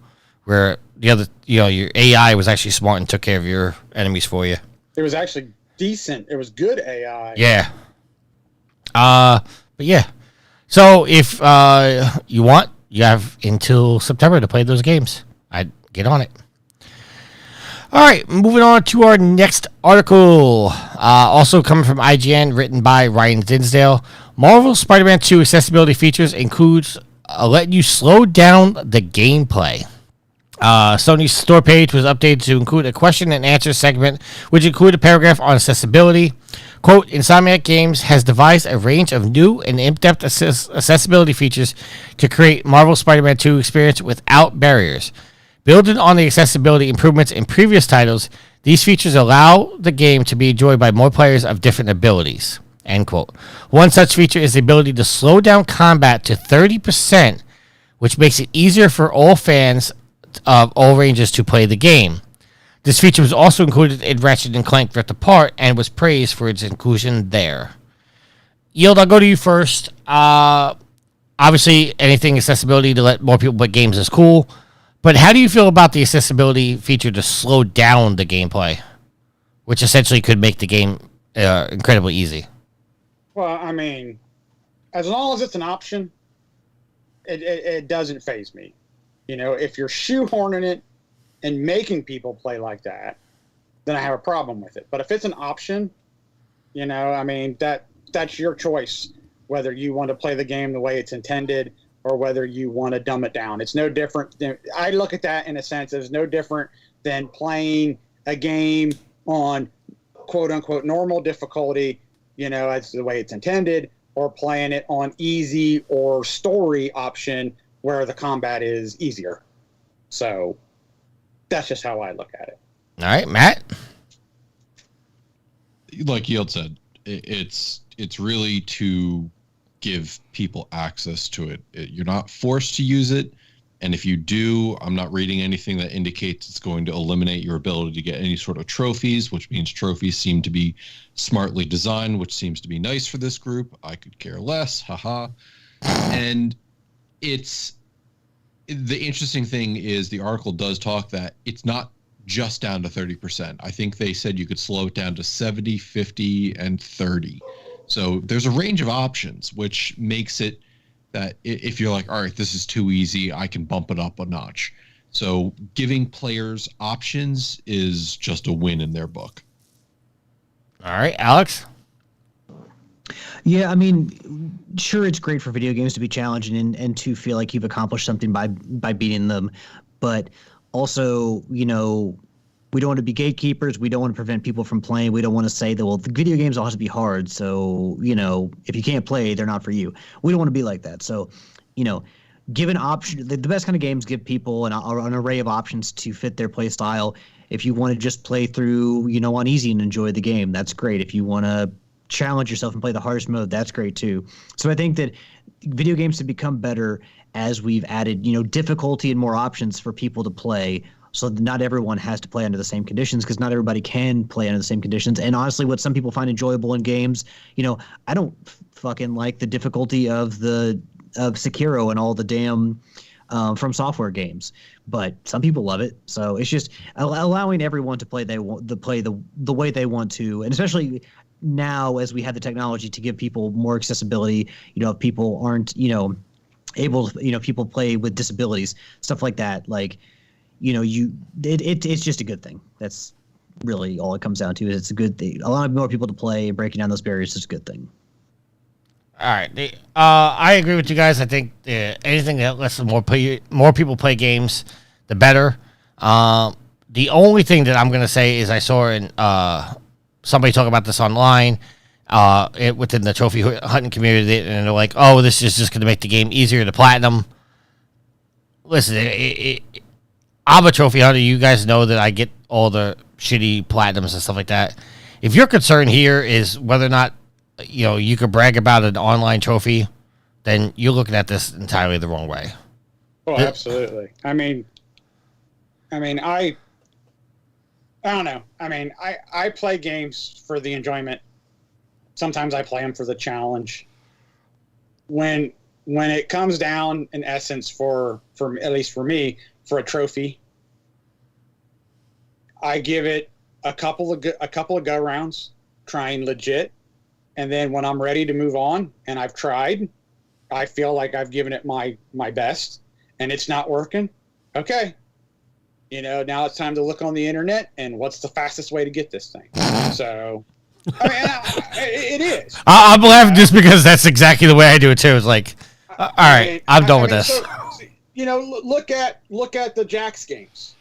Where the other, your AI was actually smart and took care of your enemies for you. It was actually decent. It was good AI. Yeah. But yeah. So if you want, you have until September to play those games. I'd get on it. All right, moving on to our next article. Also coming from IGN, written by Ryan Dinsdale. Marvel Spider-Man 2 accessibility features includes letting you slow down the gameplay. Sony's store page was updated to include a question and answer segment, which included a paragraph on accessibility. Quote, Insomniac Games has devised a range of new and in-depth accessibility features to create Marvel Spider-Man 2 experience without barriers. Building on the accessibility improvements in previous titles, these features allow the game to be enjoyed by more players of different abilities. End quote. One such feature is the ability to slow down combat to 30%, which makes it easier for all fans of all ranges to play the game. This feature was also included in Ratchet & Clank Rift Apart and was praised for its inclusion there. Yield, I'll go to you first. Obviously, anything accessibility to let more people play games is cool. But how do you feel about the accessibility feature to slow down the gameplay, which essentially could make the game incredibly easy? Well, I mean, as long as it's an option, it doesn't faze me. If you're shoehorning it and making people play like that, then I have a problem with it. But if it's an option, I mean, that's your choice, whether you want to play the game the way it's intended or whether you want to dumb it down. It's no different. I look at that in a sense as no different than playing a game on quote-unquote normal difficulty, as the way it's intended, or playing it on easy or story option where the combat is easier. So that's just how I look at it. All right, Matt? Like Yield said, it's really to give people access to it. You're not forced to use it, and if you do, I'm not reading anything that indicates it's going to eliminate your ability to get any sort of trophies, which means trophies seem to be smartly designed, which seems to be nice for this group. I could care less, haha. And it's the interesting thing is the article does talk that it's not just down to 30%. I think they said you could slow it down to 70, 50, and 30. So there's a range of options, which makes it that if you're like, all right, this is too easy, I can bump it up a notch. So giving players options is just a win in their book. All right, Alex? Yeah, I mean, sure, it's great for video games to be challenging and to feel like you've accomplished something by beating them. But also, we don't want to be gatekeepers. We don't want to prevent people from playing. We don't want to say that, well, the video games all have to be hard. So, if you can't play, they're not for you. We don't want to be like that. So, give an option. The best kind of games give people an array of options to fit their play style. If you want to just play through, on easy and enjoy the game, that's great. If you want to challenge yourself and play the hardest mode, that's great too. So I think that video games have become better as we've added, difficulty and more options for people to play, so that not everyone has to play under the same conditions, because not everybody can play under the same conditions. And honestly, what some people find enjoyable in games, I don't fucking like the difficulty of Sekiro and all the damn From Software games, but some people love it. So it's just allowing everyone to play the way they want to, and especially now as we have the technology to give people more accessibility, if people aren't, able to, people play with disabilities, stuff like that. Like, it's just a good thing. That's really all it comes down to. Is it's a good thing. Allowing more people to play, breaking down those barriers is a good thing. All right. I agree with you guys. I think anything that lets more people play games, the better. The only thing that I'm going to say is I saw in somebody talk about this online within the trophy hunting community, and they're like, oh, this is just going to make the game easier to platinum. Listen, I'm a trophy hunter. You guys know that I get all the shitty platinums and stuff like that. If your concern here is whether or not you could brag about an online trophy, then you're looking at this entirely the wrong way. Oh, absolutely. I don't know. I play games for the enjoyment. Sometimes I play them for the challenge. When it comes down, in essence, for at least for me, for a trophy, I give it a couple of go rounds, trying legit. And then when I'm ready to move on and I've tried, I feel like I've given it my best and it's not working. Okay. Now it's time to look on the internet and what's the fastest way to get this thing. So, it is. I'm laughing just because that's exactly the way I do it too. It's like, all right, I'm done with this. So, look at the Jax games.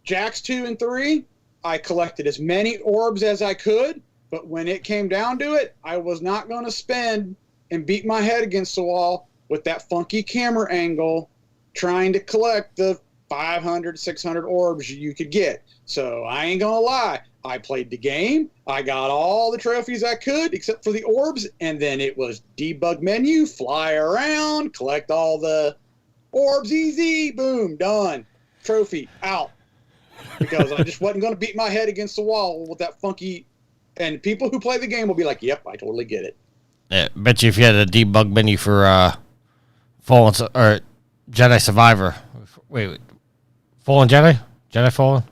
Jax 2 and 3, I collected as many orbs as I could. But when it came down to it, I was not going to spend and beat my head against the wall with that funky camera angle trying to collect the 500, 600 orbs you could get. So I ain't going to lie. I played the game. I got all the trophies I could except for the orbs. And then it was debug menu, fly around, collect all the orbs, easy, boom, done. Trophy, out. Because I just wasn't going to beat my head against the wall with that funky... And people who play the game will be like, yep, I totally get it. Yeah, bet you if you had a debug menu for Fallen or Jedi Survivor. Wait. Fallen Jedi? Jedi Fallen?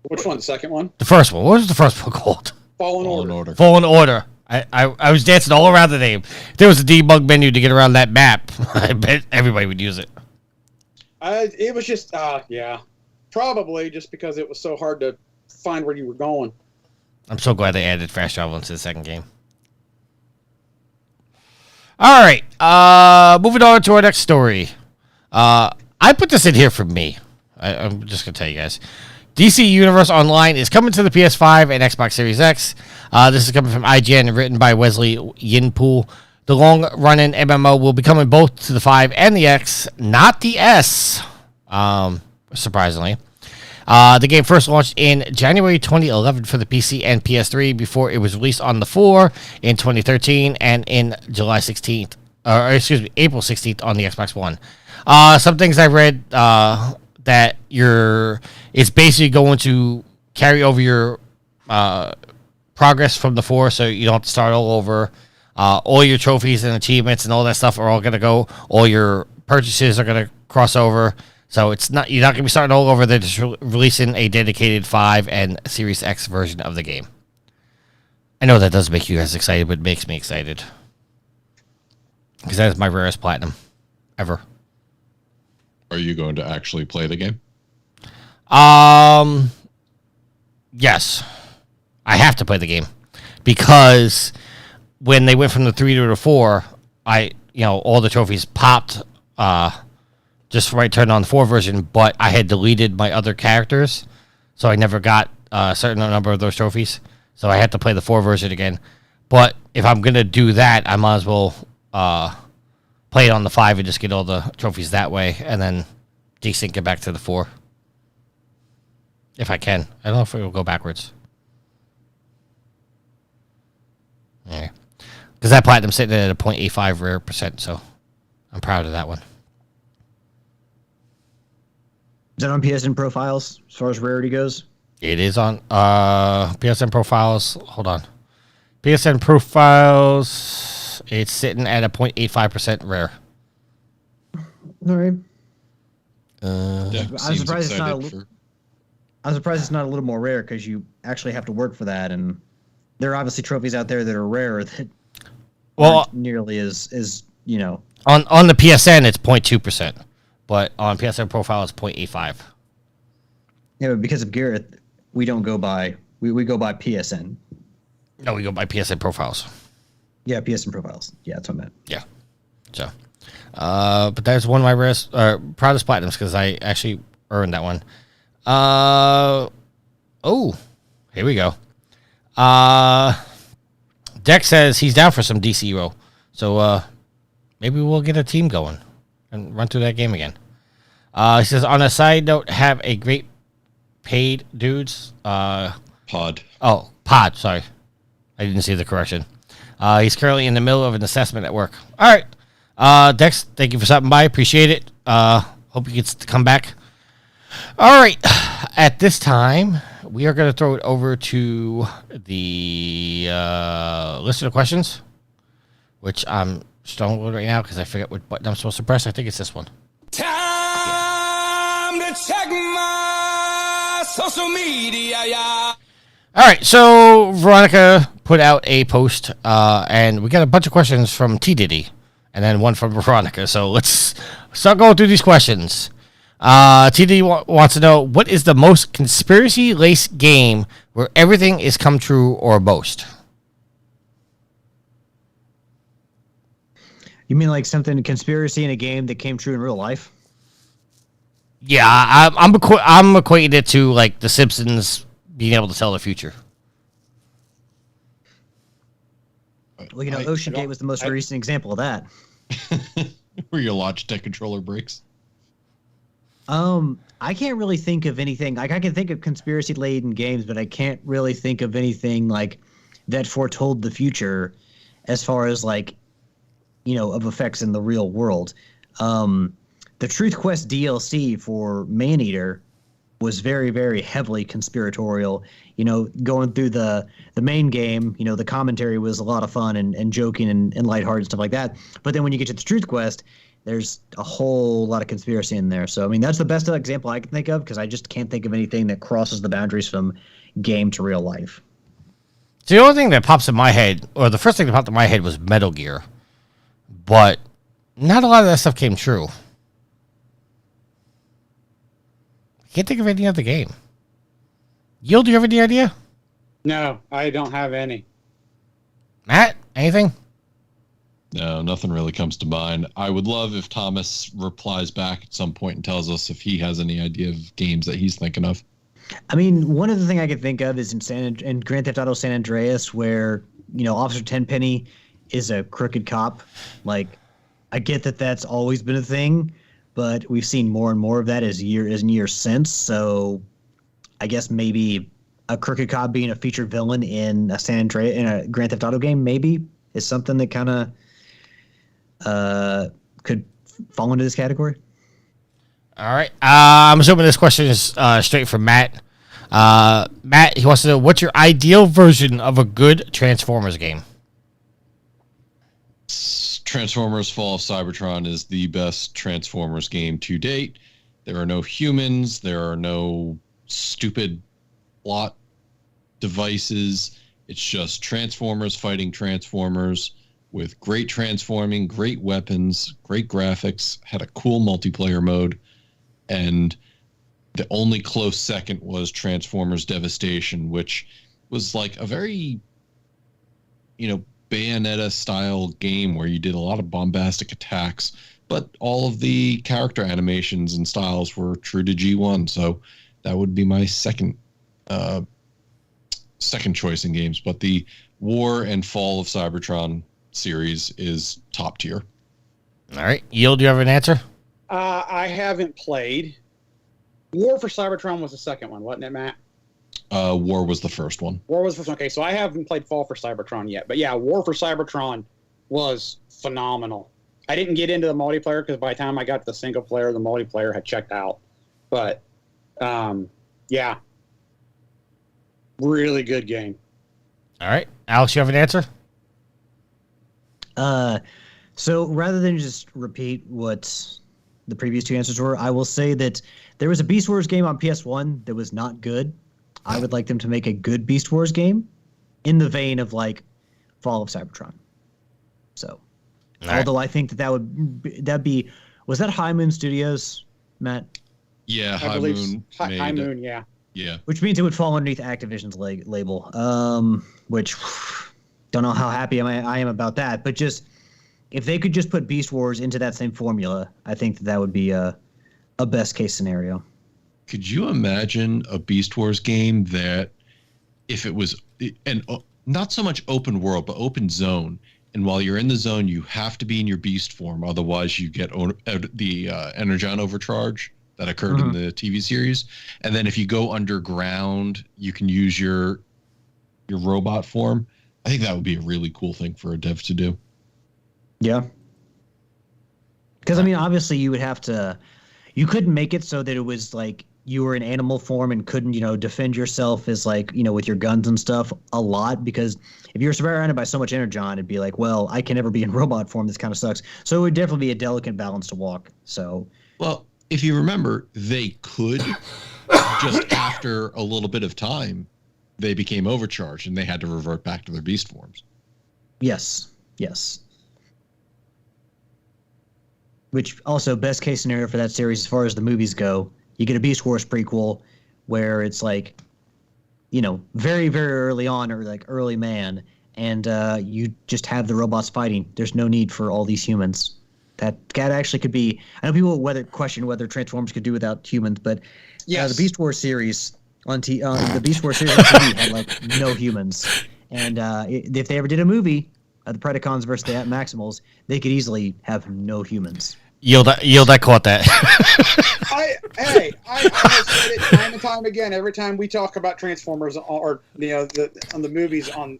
Which one? The second one? The first one. What was the first one called? Fallen Order. Fallen Order. I was dancing all around the name. If there was a debug menu to get around that map, I bet everybody would use it. It was just, yeah. Probably just because it was so hard to find where you were going. I'm so glad they added fast travel into the second game. All right. Moving on to our next story. I put this in here for me. I'm just going to tell you guys. DC Universe Online is coming to the PS5 and Xbox Series X. This is coming from IGN and written by Wesley Yinpool. The long-running MMO will be coming both to the 5 and the X, not the S, surprisingly. The game first launched in January 2011 for the PC and PS3 before it was released on the 4 in 2013 and in April 16th on the Xbox One. Some things I read that it's basically going to carry over your progress from the 4, so you don't have to start all over. All your trophies and achievements and all that stuff are all going to go. All your purchases are going to cross over. So you're not going to be starting all over. They're just releasing a dedicated 5 and Series X version of the game. I know that doesn't make you guys excited, but it makes me excited. Because that is my rarest platinum ever. Are you going to actually play the game? Yes. I have to play the game. Because when they went from the 3 to the 4, all the trophies popped just right turned on the 4 version, but I had deleted my other characters, so I never got a certain number of those trophies. So I had to play the 4 version again. But if I'm going to do that, I might as well play it on the 5 and just get all the trophies that way, and then desync it back to the 4. If I can. I don't know if it will go backwards. Yeah. Because that platinum's sitting at a 0.85 rare percent, so I'm proud of that one. Is that on PSN profiles as far as rarity goes? It is on PSN profiles. Hold on. PSN profiles, it's sitting at a 0.85% rare. All right. I'm surprised it's not a little more rare because you actually have to work for that, and there are obviously trophies out there that are rare that Well, aren't nearly as on the PSN it's 0.2%, but on PSN profile it's 0.85. Yeah, but because of Gareth, we don't go by we go by PSN. No, we go by PSN profiles. Yeah, PSN profiles. Yeah, that's what I meant. Yeah. So, but that's one of my proudest platinums because I actually earned that one. Oh, here we go. Dex says he's down for some DC row. So, maybe we'll get a team going and run through that game again. He says, on a side note, have a great paid dudes. Pod. Oh, pod. Sorry. I didn't see the correction. He's currently in the middle of an assessment at work. All right. Dex, thank you for stopping by. Appreciate it. Hope he gets to come back. All right. At this time, we are going to throw it over to the listener questions, which I'm struggling right now because I forget what button I'm supposed to press. I think it's this one. Time to check my social media, yeah. All right, so Veronica put out a post, and we got a bunch of questions from T-Diddy, and then one from Veronica. So let's start going through these questions. T-Diddy wants to know, what is the most conspiracy-laced game where everything is come true or a boast? You mean like something conspiracy in a game that came true in real life? Yeah, I'm equating it to like The Simpsons being able to tell the future. Well, Ocean Gate was the most recent example of that. Where your Logitech controller breaks. I can't really think of anything. Like, I can think of conspiracy-laden games, but I can't really think of anything like that foretold the future as far as like, of effects in the real world. The Truth Quest DLC for Maneater was very, very heavily conspiratorial. Going through the main game, the commentary was a lot of fun and joking and lighthearted stuff like that. But then when you get to the Truth Quest, there's a whole lot of conspiracy in there. So, I mean, that's the best example I can think of because I just can't think of anything that crosses the boundaries from game to real life. So the only thing that pops in my head, or the first thing that popped in my head was Metal Gear. But not a lot of that stuff came true. I can't think of any other game. Yield, do you have any idea? No, I don't have any. Matt, anything? No, nothing really comes to mind. I would love if Thomas replies back at some point and tells us if he has any idea of games that he's thinking of. I mean, one of the things I could think of is in Grand Theft Auto San Andreas, where Officer Tenpenny is a crooked cop. Like, I get that that's always been a thing, but we've seen more and more of that as years since. So, I guess maybe a crooked cop being a featured villain in a Grand Theft Auto game maybe is something that kind of could fall into this category. All right. I'm assuming this question is straight from Matt. Matt, he wants to know, what's your ideal version of a good Transformers game? Transformers Fall of Cybertron is the best Transformers game to date. There are no humans. There are no stupid plot devices. It's just Transformers fighting Transformers with great transforming, great weapons, great graphics, had a cool multiplayer mode, and the only close second was Transformers Devastation, which was like a very, Bayonetta-style game where you did a lot of bombastic attacks, but all of the character animations and styles were true to G1, so that would be my second choice in games. But the War and Fall of Cybertron series is top tier. All right. Yield, do you have an answer? I haven't played. War for Cybertron was the second one, wasn't it, Matt? War was the first one. War was the first one. Okay, so I haven't played Fall for Cybertron yet. But yeah, War for Cybertron was phenomenal. I didn't get into the multiplayer because by the time I got to the single player, the multiplayer had checked out. But, yeah. Really good game. All right. Alex, you have an answer? So rather than just repeat what the previous two answers were, I will say that there was a Beast Wars game on PS1 that was not good. I would like them to make a good Beast Wars game. in the vein of like Fall of Cybertron. So, although I think that'd be was that High Moon Studios, Matt? Yeah, I believe High Moon, yeah. Yeah. Which means it would fall underneath Activision's label. Which don't know how happy I am about that, but just if they could just put Beast Wars into that same formula, I think that would be a best case scenario. Could you imagine a Beast Wars game that if it was not so much open world, but open zone, and while you're in the zone, you have to be in your beast form, otherwise you get the Energon overcharge that occurred in the TV series. And then if you go underground, you can use your robot form. I think that would be a really cool thing for a dev to do. Yeah. Because, I mean, obviously you would have to... You couldn't make it so that it was like you were in animal form and couldn't, defend yourself as like, with your guns and stuff a lot. Because if you're surrounded by so much energon, it'd be like, well, I can never be in robot form. This kind of sucks. So it would definitely be a delicate balance to walk. So... Well, if you remember, they could, just after a little bit of time, they became overcharged and they had to revert back to their beast forms. Yes. Which also, best case scenario for that series as far as the movies go, you get a Beast Wars prequel where it's like, very, very early on, or like early man, and you just have the robots fighting. There's no need for all these humans. That actually could be. I know people question whether Transformers could do without humans, but the Beast Wars series the Beast Wars series on TV had like no humans, and if they ever did a movie of the Predacons versus the Maximals, they could easily have no humans. Yield, I caught that. I have said it time and time again. Every time we talk about Transformers or on the movies on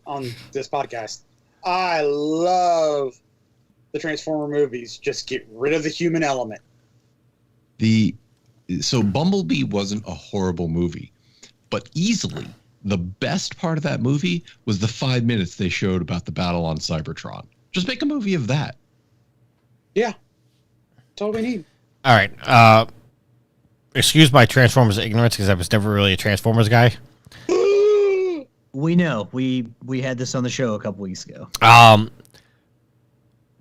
this podcast, I love the Transformer movies. Just get rid of the human element. So Bumblebee wasn't a horrible movie, but easily the best part of that movie was the 5 minutes they showed about the battle on Cybertron. Just make a movie of that. Yeah. That's all we need. All right. Excuse my Transformers ignorance because I was never really a Transformers guy. We know. We had this on the show a couple weeks ago.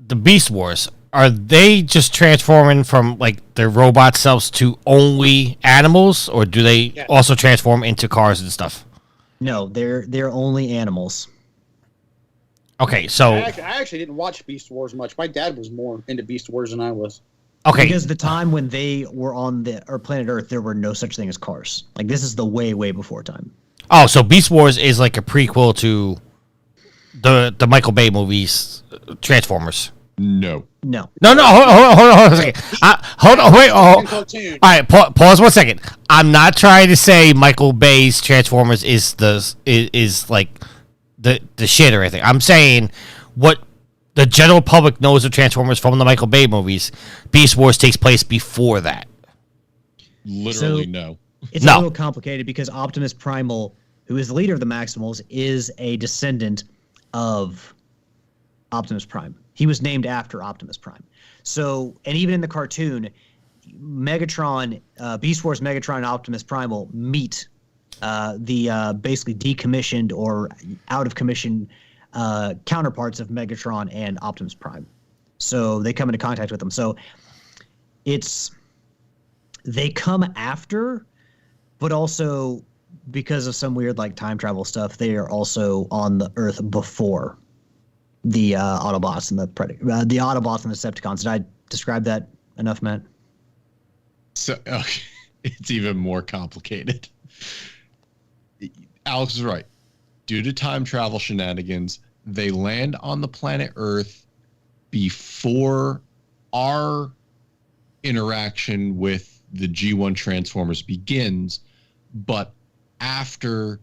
The Beast Wars, are they just transforming from like their robot selves to only animals, or do they also transform into cars and stuff? No, they're only animals. Okay, so I actually didn't watch Beast Wars much. My dad was more into Beast Wars than I was. Okay, because the time when they were on planet Earth, there were no such thing as cars. Like this is the way before time. Oh, so Beast Wars is like a prequel to the Michael Bay movies, Transformers. No. Hold on a second. Hold on, wait. All right, pause 1 second. I'm not trying to say Michael Bay's Transformers is like the shit or anything. I'm saying what the general public knows of Transformers from the Michael Bay movies. Beast Wars takes place before that. Literally, no. It's a little complicated because Optimus Primal, who is the leader of the Maximals, is a descendant of Optimus Prime. He was named after Optimus Prime. So, and even in the cartoon, Megatron, Beast Wars Megatron and Optimus Primal meet the basically decommissioned or out of commission counterparts of Megatron and Optimus Prime. So they come into contact with them. So they come after, but also because of some weird like time travel stuff, they are also on the Earth before the Autobots and the Autobots and the Decepticons. Did I describe that enough, Matt? So it's even more complicated. Alex is right. Due to time travel shenanigans, they land on the planet Earth before our interaction with the G1 Transformers begins, but after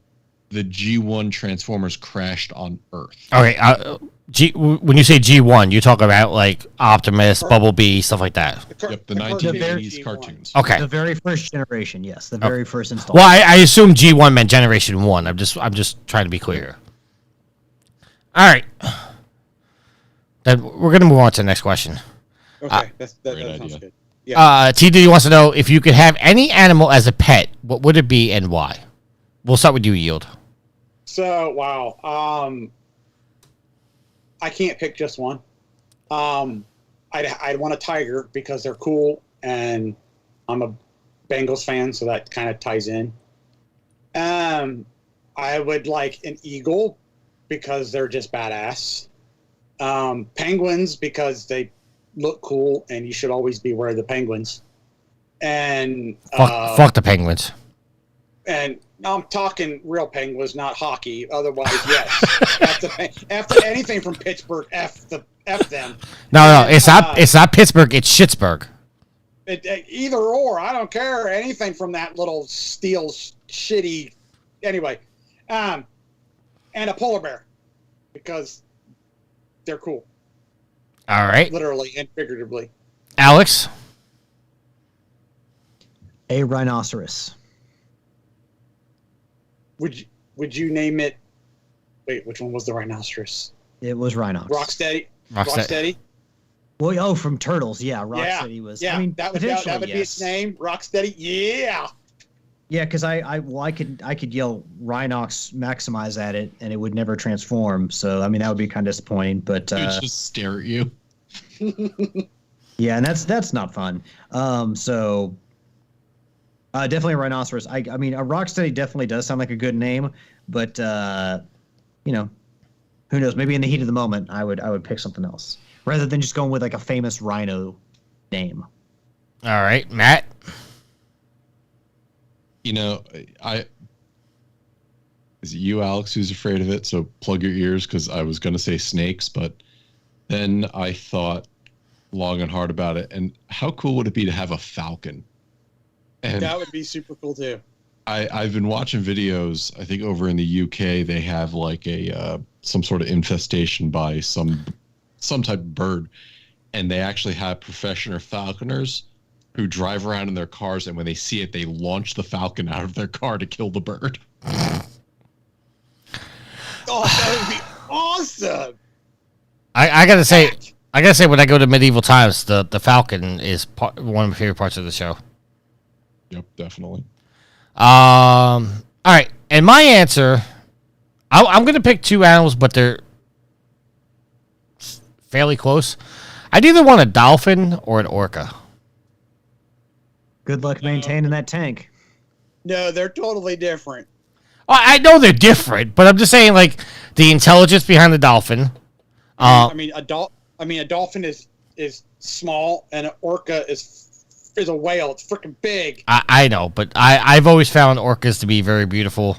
the G1 Transformers crashed on Earth. Okay, when you say G1, you talk about like Optimus, Bumblebee, stuff like that. Yep, the 1980s cartoons. Okay, the very first generation, yes, the very first installment. Well, I assume G1 meant Generation 1. I'm just trying to be clear. All right, then we're gonna move on to the next question. Okay, that sounds good. Yeah. T-Diddy wants to know if you could have any animal as a pet, what would it be and why? We'll start with you, Yield. So wow. I can't pick just one. I'd want a tiger because they're cool, and I'm a Bengals fan, so that kind of ties in. I would like an eagle because they're just badass. Penguins because they look cool, and you should always beware of the penguins. And Fuck the Penguins. And I'm talking real penguins, not hockey. Otherwise, yes. After anything from Pittsburgh, F them. No, it's not Pittsburgh. It's Schittsburg. Either or, I don't care. Anything from that little steel shitty. Anyway, and a polar bear because they're cool. All right, literally and figuratively. Alex, a rhinoceros. Would you name it? Wait, which one was the rhinoceros? It was Rhinox. Rocksteady. Well, from Turtles, yeah. Rocksteady was. Yeah, I mean, that would be its name. Rocksteady. Yeah. Yeah, because I could yell Rhinox maximize at it and it would never transform. So I mean that would be kind of disappointing. But it would just stare at you. Yeah, and that's not fun. So definitely a rhinoceros. I mean a Rocksteady definitely does sound like a good name, but who knows? Maybe in the heat of the moment, I would pick something else rather than just going with like a famous rhino name. All right, Matt. Is it you, Alex, who's afraid of it? So plug your ears, because I was going to say snakes, but then I thought long and hard about it. And how cool would it be to have a falcon? And that would be super cool too. I've been watching videos. I think over in the UK they have like a some sort of infestation by some type of bird, and they actually have professional falconers who drive around in their cars, and when they see it, they launch the falcon out of their car to kill the bird. Oh, that would be awesome! I gotta say, when I go to medieval times, the falcon is one of my favorite parts of the show. Yep, definitely. All right, and my answer, I'm gonna pick two animals, but they're fairly close. I'd either want a dolphin or an orca. Good luck maintaining that tank. No, they're totally different. I know they're different, but I'm just saying, like, the intelligence behind the dolphin. I mean, a dolphin is small, and an orca is a whale. It's freaking big. I know, but I've always found orcas to be very beautiful.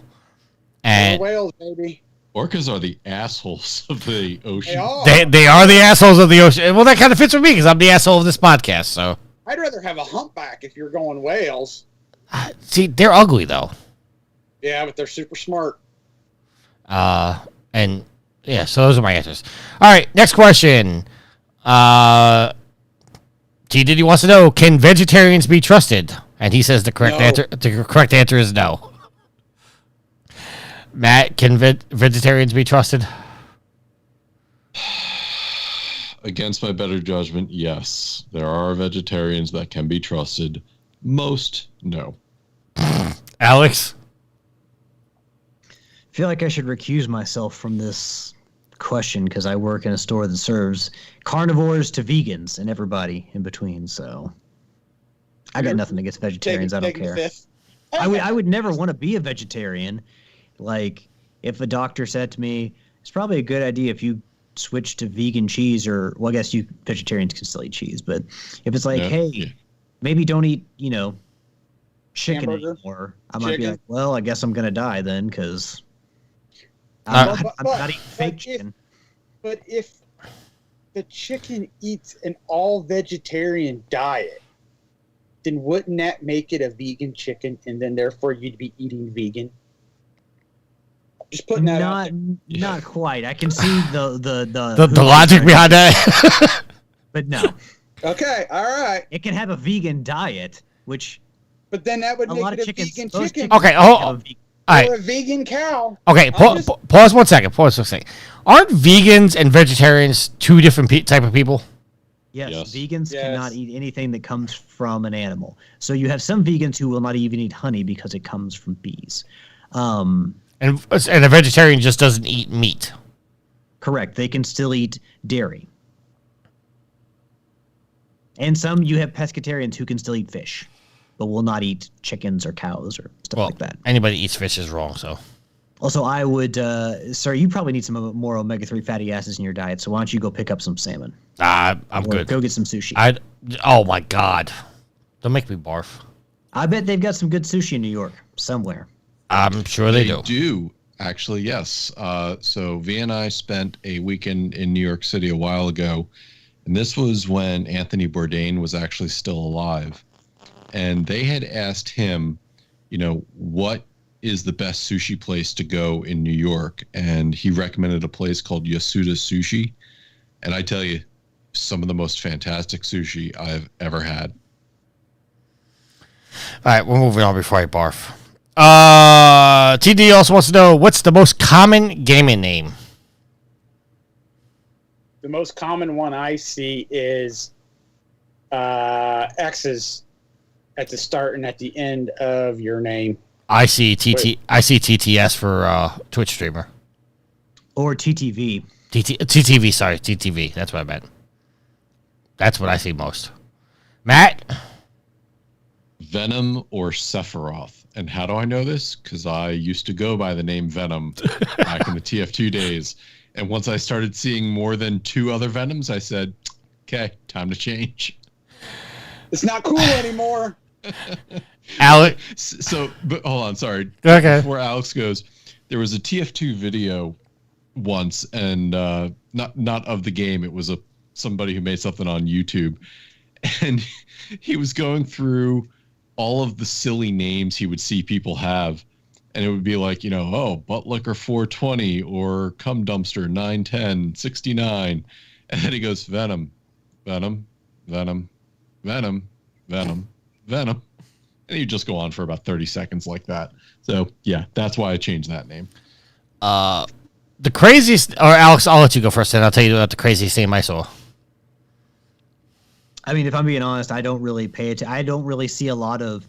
And whales, baby. Orcas are the assholes of the ocean. They are the assholes of the ocean. Well, that kind of fits with me because I'm the asshole of this podcast. So I'd rather have a humpback if you're going whales. See, they're ugly though. Yeah, but they're super smart. And yeah, so those are my answers. All right, next question. T-Diddy wants to know: can vegetarians be trusted? And he says the correct answer. The correct answer is no. Matt, can vegetarians be trusted? Against my better judgment, yes. There are vegetarians that can be trusted. Most, no. Alex? I feel like I should recuse myself from this question because I work in a store that serves carnivores to vegans and everybody in between, so I got nothing against vegetarians. I don't care. I would never want to be a vegetarian. Like, if a doctor said to me, it's probably a good idea if you switch to vegan cheese, or, well, I guess vegetarians can still eat cheese, but if it's like, maybe don't eat, chicken anymore, I might be like, well, I guess I'm going to die then, because I'm not eating fake chicken. But if the chicken eats an all-vegetarian diet, then wouldn't that make it a vegan chicken, and then therefore you'd be eating vegan? Just putting that out there. Not quite. I can see the logic behind that. But no. Okay, all right. It can have a vegan diet, which... But then that would make it a vegan chicken. Okay, or a vegan cow. Okay, pause 1 second. Aren't vegans and vegetarians two different type of people? Yes. Vegans cannot eat anything that comes from an animal. So you have some vegans who will not even eat honey because it comes from bees. And a vegetarian just doesn't eat meat. Correct. They can still eat dairy. And some you have pescatarians who can still eat fish, but will not eat chickens or cows or stuff like that. Anybody eats fish is wrong, so. Also, I would, sir, you probably need some more omega-3 fatty acids in your diet, so why don't you go pick up some salmon? I'm good. Go get some sushi. Oh, my God. Don't make me barf. I bet they've got some good sushi in New York somewhere. I'm sure they do. They do, actually, yes. So V and I spent a weekend in New York City a while ago, and this was when Anthony Bourdain was actually still alive. And they had asked him, what is the best sushi place to go in New York? And he recommended a place called Yasuda Sushi. And I tell you, some of the most fantastic sushi I've ever had. All right, we're moving on before I barf. TD also wants to know, what's the most common gaming name? The most common one I see is X's at the start and at the end of your name. I see TTS for Twitch streamer. Or TTV. TTV, sorry, TTV. That's what I meant. That's what I see most. Matt? Venom or Sephiroth. And how do I know this? Because I used to go by the name Venom back in the TF2 days. And once I started seeing more than 2 other Venoms, I said, okay, time to change. It's not cool anymore. Alex. So, but hold on, sorry. Okay. Before Alex goes, there was a TF2 video once, and not of the game. It was somebody who made something on YouTube, and he was going through all of the silly names he would see people have, and it would be like, butt liquor 420 or cum dumpster 910 69, and then he goes Venom, Venom, Venom, Venom, Venom, Venom. And you just go on for about 30 seconds like that. So, yeah, that's why I changed that name. The craziest, or Alex, I'll let you go first, and I'll tell you about the craziest name I saw. I mean, if I'm being honest, I don't really pay it. I don't really see a lot of,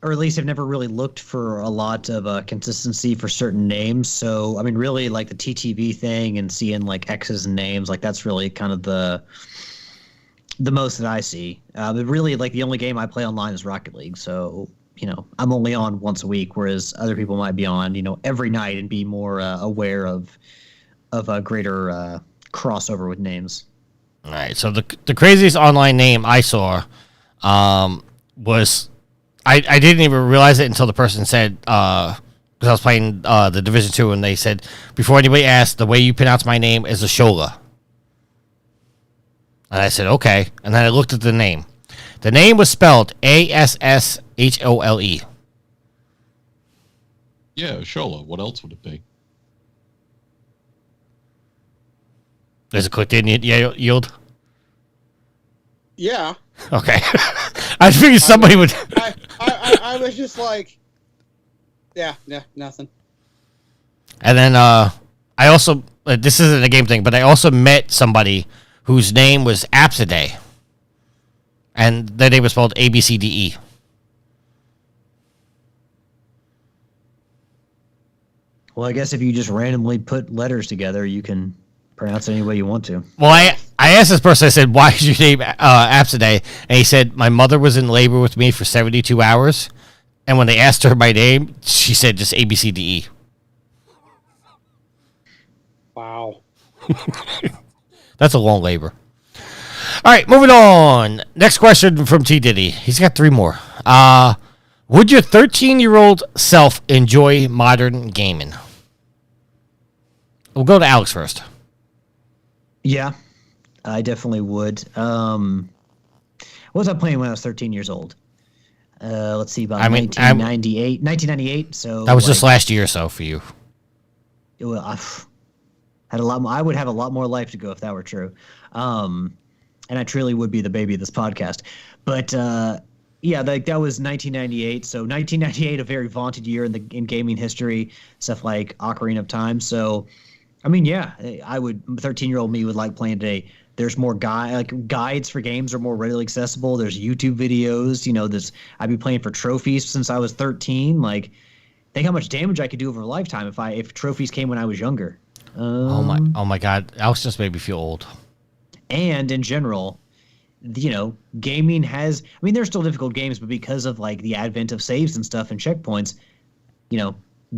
or at least I've never really looked for a lot of consistency for certain names. So, I mean, really, like the TTV thing and seeing like X's and names, like that's really kind of the most that I see. But really, like the only game I play online is Rocket League. So, I'm only on once a week, whereas other people might be on, every night and be more aware of a greater crossover with names. All right, so the craziest online name I saw was, I didn't even realize it until the person said, because I was playing the Division 2, and they said, before anybody asked, the way you pronounce my name is Ashola. And I said, okay. And then I looked at the name. The name was spelled ASSHOLE. Yeah, Shola. What else would it be? Is it clicked in yield? Yeah. Okay. I figured somebody would. I was just like, yeah, nothing. And then I also, this isn't a game thing, but I also met somebody whose name was Apsiday. And their name was spelled ABCDE. Well, I guess if you just randomly put letters together, you can pronounce it any way you want to. Well, I asked this person, I said, why is your name Apsiday? And he said, my mother was in labor with me for 72 hours. And when they asked her my name, she said just ABCDE. Wow. That's a long labor. All right, moving on. Next question from T-Diddy. He's got 3 more. Would your 13-year-old self enjoy modern gaming? We'll go to Alex first. Yeah, I definitely would. What was I playing when I was 13 years old? Let's see, about 1998. So that was just last year or so for you. Well, had a lot more, I would have a lot more life to go if that were true. And I truly would be the baby of this podcast. But yeah, that was 1998. So 1998, a very vaunted year in gaming history, stuff like Ocarina of Time. So, I mean, yeah, I would. 13-year-old me would like playing today. There's more guides for games are more readily accessible. There's YouTube videos. I'd be playing for trophies since I was 13. Like, Think how much damage I could do over a lifetime if trophies came when I was younger. Oh my God, Alex just made me feel old. And in general, gaming has. I mean, there's still difficult games, but because of like the advent of saves and stuff and checkpoints,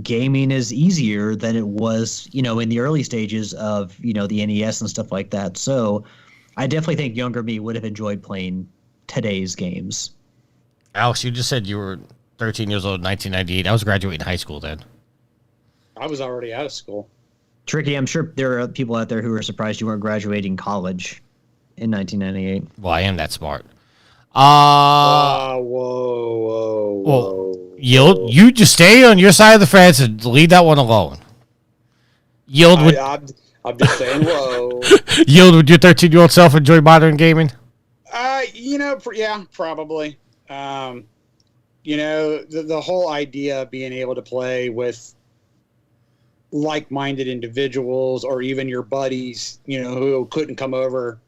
gaming is easier than it was, in the early stages of the NES and stuff like that. So, I definitely think younger me would have enjoyed playing today's games. Alex, you just said you were 13 years old in 1998. I was graduating high school then. I was already out of school. Tricky, I'm sure there are people out there who are surprised you weren't graduating college in 1998. Well, I am that smart. Whoa. Yield, you just stay on your side of the fence and leave that one alone. Yield, I'm just saying, whoa. Yield, would your 13-year-old self enjoy modern gaming? Yeah, probably. The whole idea of being able to play with like-minded individuals or even your buddies, who couldn't come over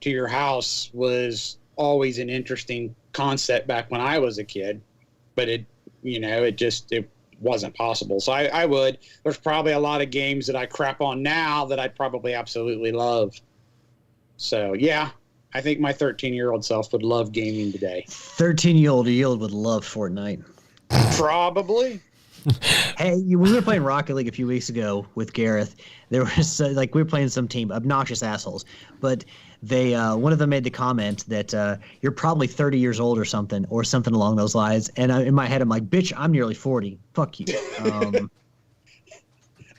to your house was always an interesting concept back when I was a kid, but it wasn't possible. So I would. There's probably a lot of games that I crap on now that I'd probably absolutely love. So yeah, I think my 13-year-old self would love gaming today. 13-year-old Yield would love Fortnite. Probably. Hey, we were playing Rocket League a few weeks ago with Gareth. There was we were playing some team, obnoxious assholes, but they one of them made the comment that you're probably 30 years old or something along those lines. And in my head, I'm like, bitch, I'm nearly 40. Fuck you.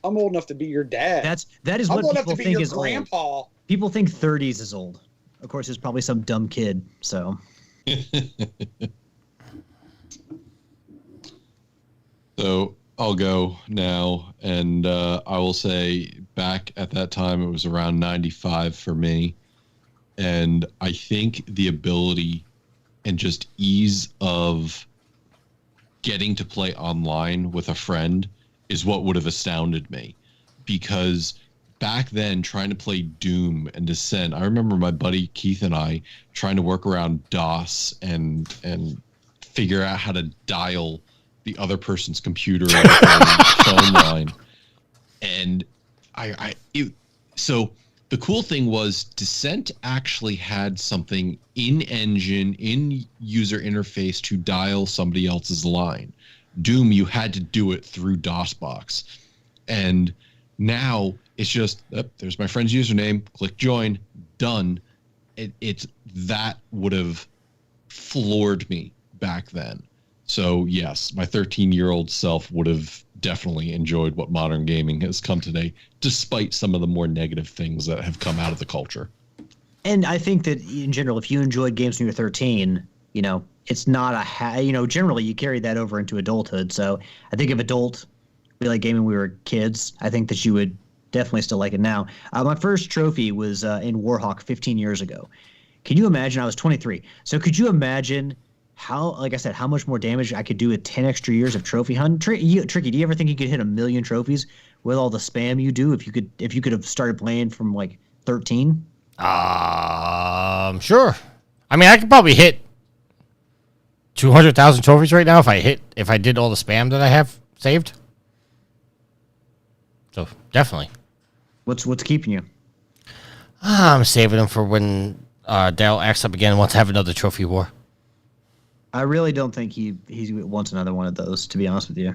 I'm old enough to be your dad. That is I'm what old enough people to be think your is grandpa. old. People think 30s is old. Of course, it's probably some dumb kid. So. So I'll go now, and I will say back at that time it was around 95 for me, and I think the ability and just ease of getting to play online with a friend is what would have astounded me, because back then trying to play Doom and Descent, I remember my buddy Keith and I trying to work around DOS and figure out how to dial the other person's computer or phone line. And so the cool thing was Descent actually had something in engine, in user interface to dial somebody else's line. Doom, you had to do it through DOSBox. And now it's just, there's my friend's username, click join, done. It's that would have floored me back then. So yes, my 13-year-old self would have definitely enjoyed what modern gaming has come today, despite some of the more negative things that have come out of the culture. And I think that in general, if you enjoyed games when you were 13, it's not generally you carry that over into adulthood. So I think if we like gaming when we were kids, I think that you would definitely still like it now. My first trophy was in Warhawk 15 years ago. Can you imagine? I was 23. So could you imagine how much more damage I could do with 10 extra years of trophy hunting? Tricky, do you ever think you could hit 1 million trophies with all the spam you do if you could have started playing from like 13? Sure. I mean, I could probably hit 200,000 trophies right now if I did all the spam that I have saved. So definitely. What's keeping you? I'm saving them for when Daryl acts up again and wants to have another trophy war. I really don't think he wants another one of those, to be honest with you.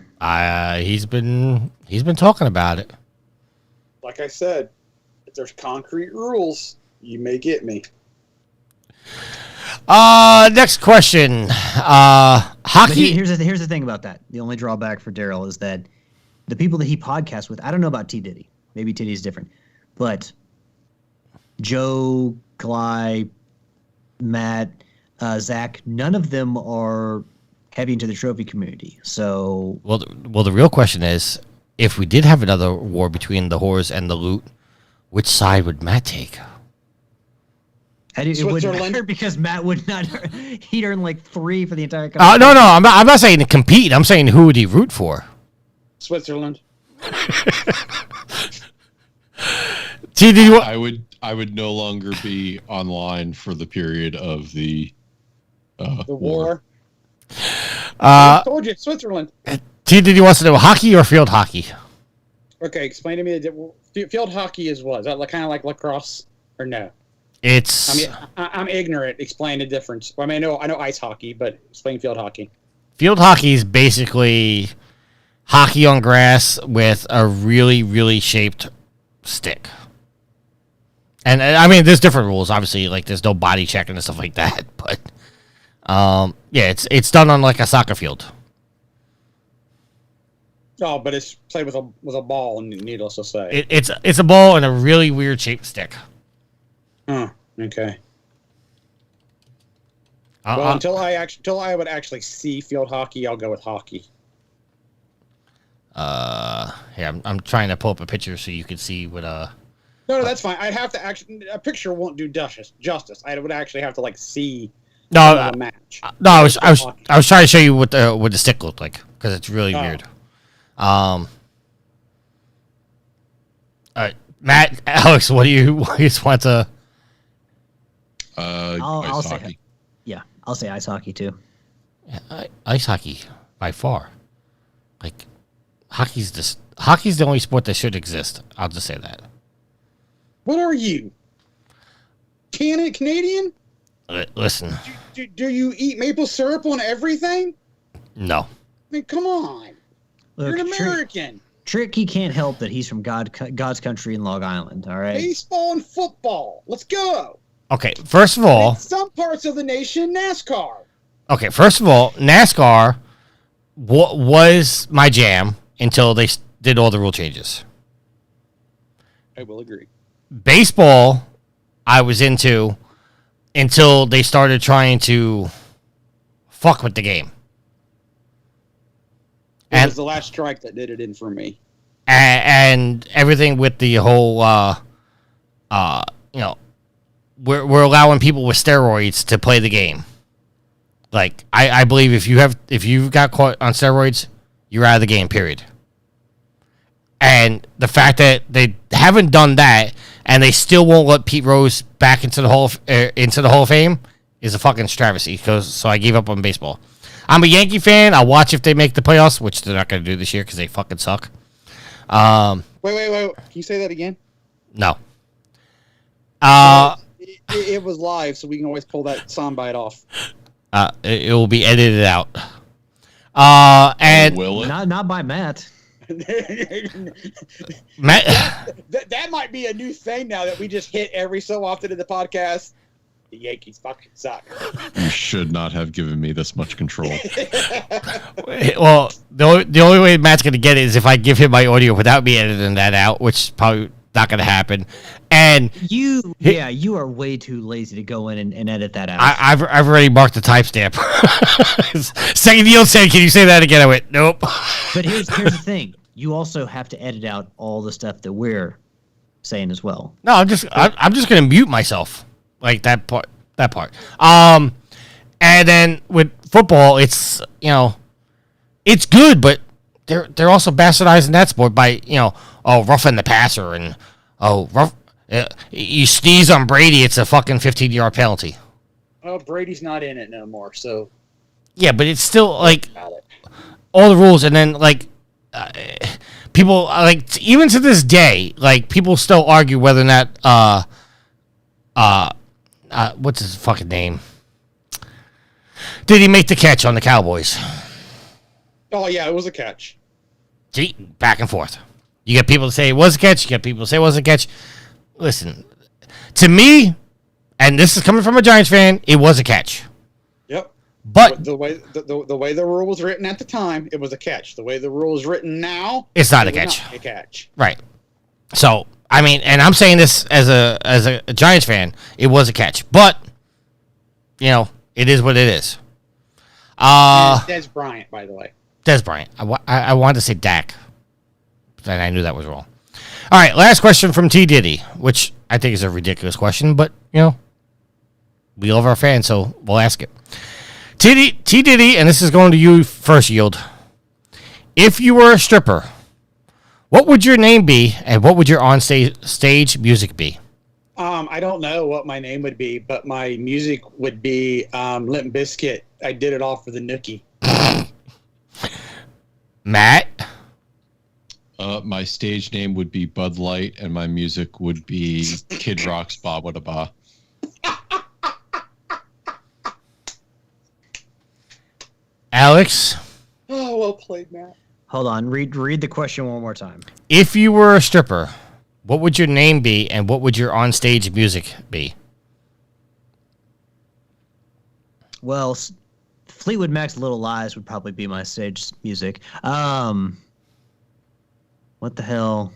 He's been talking about it. Like I said, if there's concrete rules, you may get me. Next question. Hockey. Here's the thing about that. The only drawback for Daryl is that the people that he podcasts with, I don't know about T-Diddy. Maybe T-Diddy's different. But Joe, Cly, Matt, Zach, none of them are heavy into the trophy community. So, well, the real question is, if we did have another war between the whores and the loot, which side would Matt take? It wouldn't matter because Matt would not. He'd earn like 3 for the entire country. No, I'm not saying to compete. I'm saying who would he root for? Switzerland. I would no longer be online for the period of the war. I told you, Switzerland. T-Diddy wants to know hockey or field hockey? Okay, explain to me. Field hockey is what? Is that kind of like lacrosse or no? It's. I'm ignorant. Explain the difference. Well, I know ice hockey, but explain field hockey. Field hockey is basically hockey on grass with a really, really shaped stick. And I mean, there's different rules. Obviously, like there's no body checking and stuff like that. But yeah, it's done on like a soccer field. Oh, but it's played with a ball, needless to say. It's a ball and a really weird shaped stick. Huh. Okay. Well, until I would actually see field hockey, I'll go with hockey. Yeah, I'm trying to pull up a picture so you can see what No, that's fine. I'd have to a picture won't do justice. I would actually have to like see the match. No, I was trying to show you what the stick looked like because it's really weird. All right, Matt, Alex, what do you just want to? I'll ice say hockey. Yeah, I'll say ice hockey too. Yeah, ice hockey by far. Like hockey's the only sport that should exist. I'll just say that. What are you? Canadian? Listen. Do you eat maple syrup on everything? No. I mean, come on. Look, You're an American. Tricky can't help that he's from God's country in Long Island. All right. Baseball and football. Let's go. Okay, first of all, in some parts of the nation, NASCAR. Okay, first of all, NASCAR was my jam until they did all the rule changes. I will agree. Baseball, I was into until they started trying to fuck with the game. It was the last strike that did it in for me. And everything with the whole, we're allowing people with steroids to play the game. Like, I believe if you got caught on steroids, you're out of the game, period. And the fact that they haven't done that and they still won't let Pete Rose back into the Hall of Fame is a fucking travesty. So I gave up on baseball. I'm a Yankee fan. I'll watch if they make the playoffs, which they're not going to do this year because they fucking suck. Wait. Can you say that again? No. It was live, so we can always pull that soundbite off. It will be edited out. And will it? Not by Matt. Matt, that might be a new thing now that we just hit every so often in the podcast. The Yankees fucking suck. You should not have given me this much control. well, the only way Matt's going to get it is if I give him my audio without me editing that out, which is probably not going to happen. And you are way too lazy to go in and edit that out. I've already marked the timestamp. Second Yield said, "Can you say that again?" I went, "Nope." But here's the thing: you also have to edit out all the stuff that we're saying as well. No, I'm just going to mute myself, like that part. And then with football, it's it's good, but they're also bastardizing that sport by roughing the passer and you sneeze on Brady, it's a fucking 15-yard penalty. Well, Brady's not in it no more, so yeah, but it's still like all the rules, and then like people like even to this day, like people still argue whether or not what's his fucking name? Did he make the catch on the Cowboys? Oh yeah, it was a catch. See, back and forth. You get people to say it was a catch. You get people to say it wasn't a catch. Listen, to me, and this is coming from a Giants fan, it was a catch. Yep. But the way the rule was written at the time, it was a catch. The way the rule is written now, it's not a catch. Not a catch. Right. So I mean, and I'm saying this as a Giants fan, it was a catch. But it is what it is. Dez Bryant, by the way. Dez Bryant. I wanted to say Dak, and I knew that was wrong. All right, last question from T-Diddy, which I think is a ridiculous question, but, we love our fans, so we'll ask it. T-Diddy, and this is going to you first, Yield. If you were a stripper, what would your name be, and what would your on-stage music be? I don't know what my name would be, but my music would be Limp Bizkit. I did it all for the nookie. Matt? My stage name would be Bud Light, and my music would be Kid Rock's Ba Wada Ba. Alex? Oh, well played, Matt. Hold on. Read the question one more time. If you were a stripper, what would your name be, and what would your on-stage music be? Well, Fleetwood Mac's Little Lies would probably be my stage music. What the hell?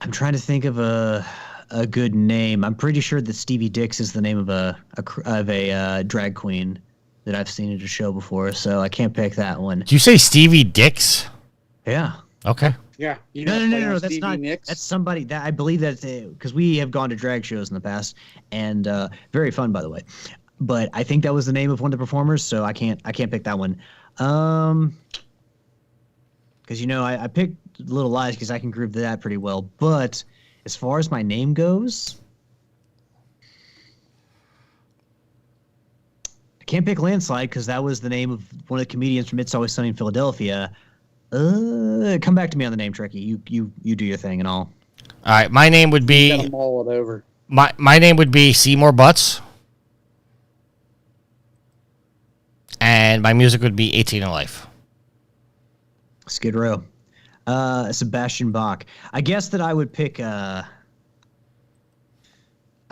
I'm trying to think of a good name. I'm pretty sure that Stevie Dix is the name of a drag queen that I've seen at a show before, so I can't pick that one. Did you say Stevie Dix? Yeah. Okay. Yeah. You No. That's Stevie not. Nicks? That's somebody that I believe that's because we have gone to drag shows in the past, and very fun, by the way. But I think that was the name of one of the performers, so I can't pick that one. Because I picked Little Lies because I can groove to that pretty well. But as far as my name goes, I can't pick Landslide because that was the name of one of the comedians from It's Always Sunny in Philadelphia. Come back to me on the name, Tricky. You do your thing and all. All right. My name would Got be them all over. my name would be Seymour Butts, and my music would be 18 in Life. Skid Row. Sebastian Bach. I guess that I would pick. I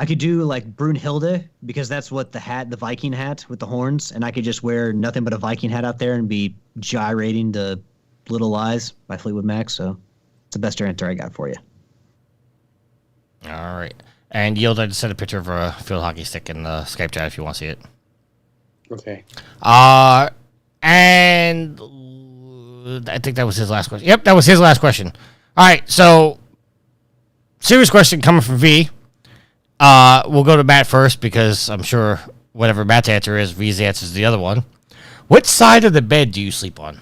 could do like Brunhilde because that's what the Viking hat with the horns, and I could just wear nothing but a Viking hat out there and be gyrating to Little Lies by Fleetwood Mac. So it's the best answer I got for you. All right. And Yield, I just sent a picture of a field hockey stick in the Skype chat if you want to see it. Okay. And I think that was his last question. Yep, that was his last question. All right, so serious question coming from V. We'll go to Matt first because I'm sure whatever Matt's answer is, V's answer is the other one. What side of the bed do you sleep on?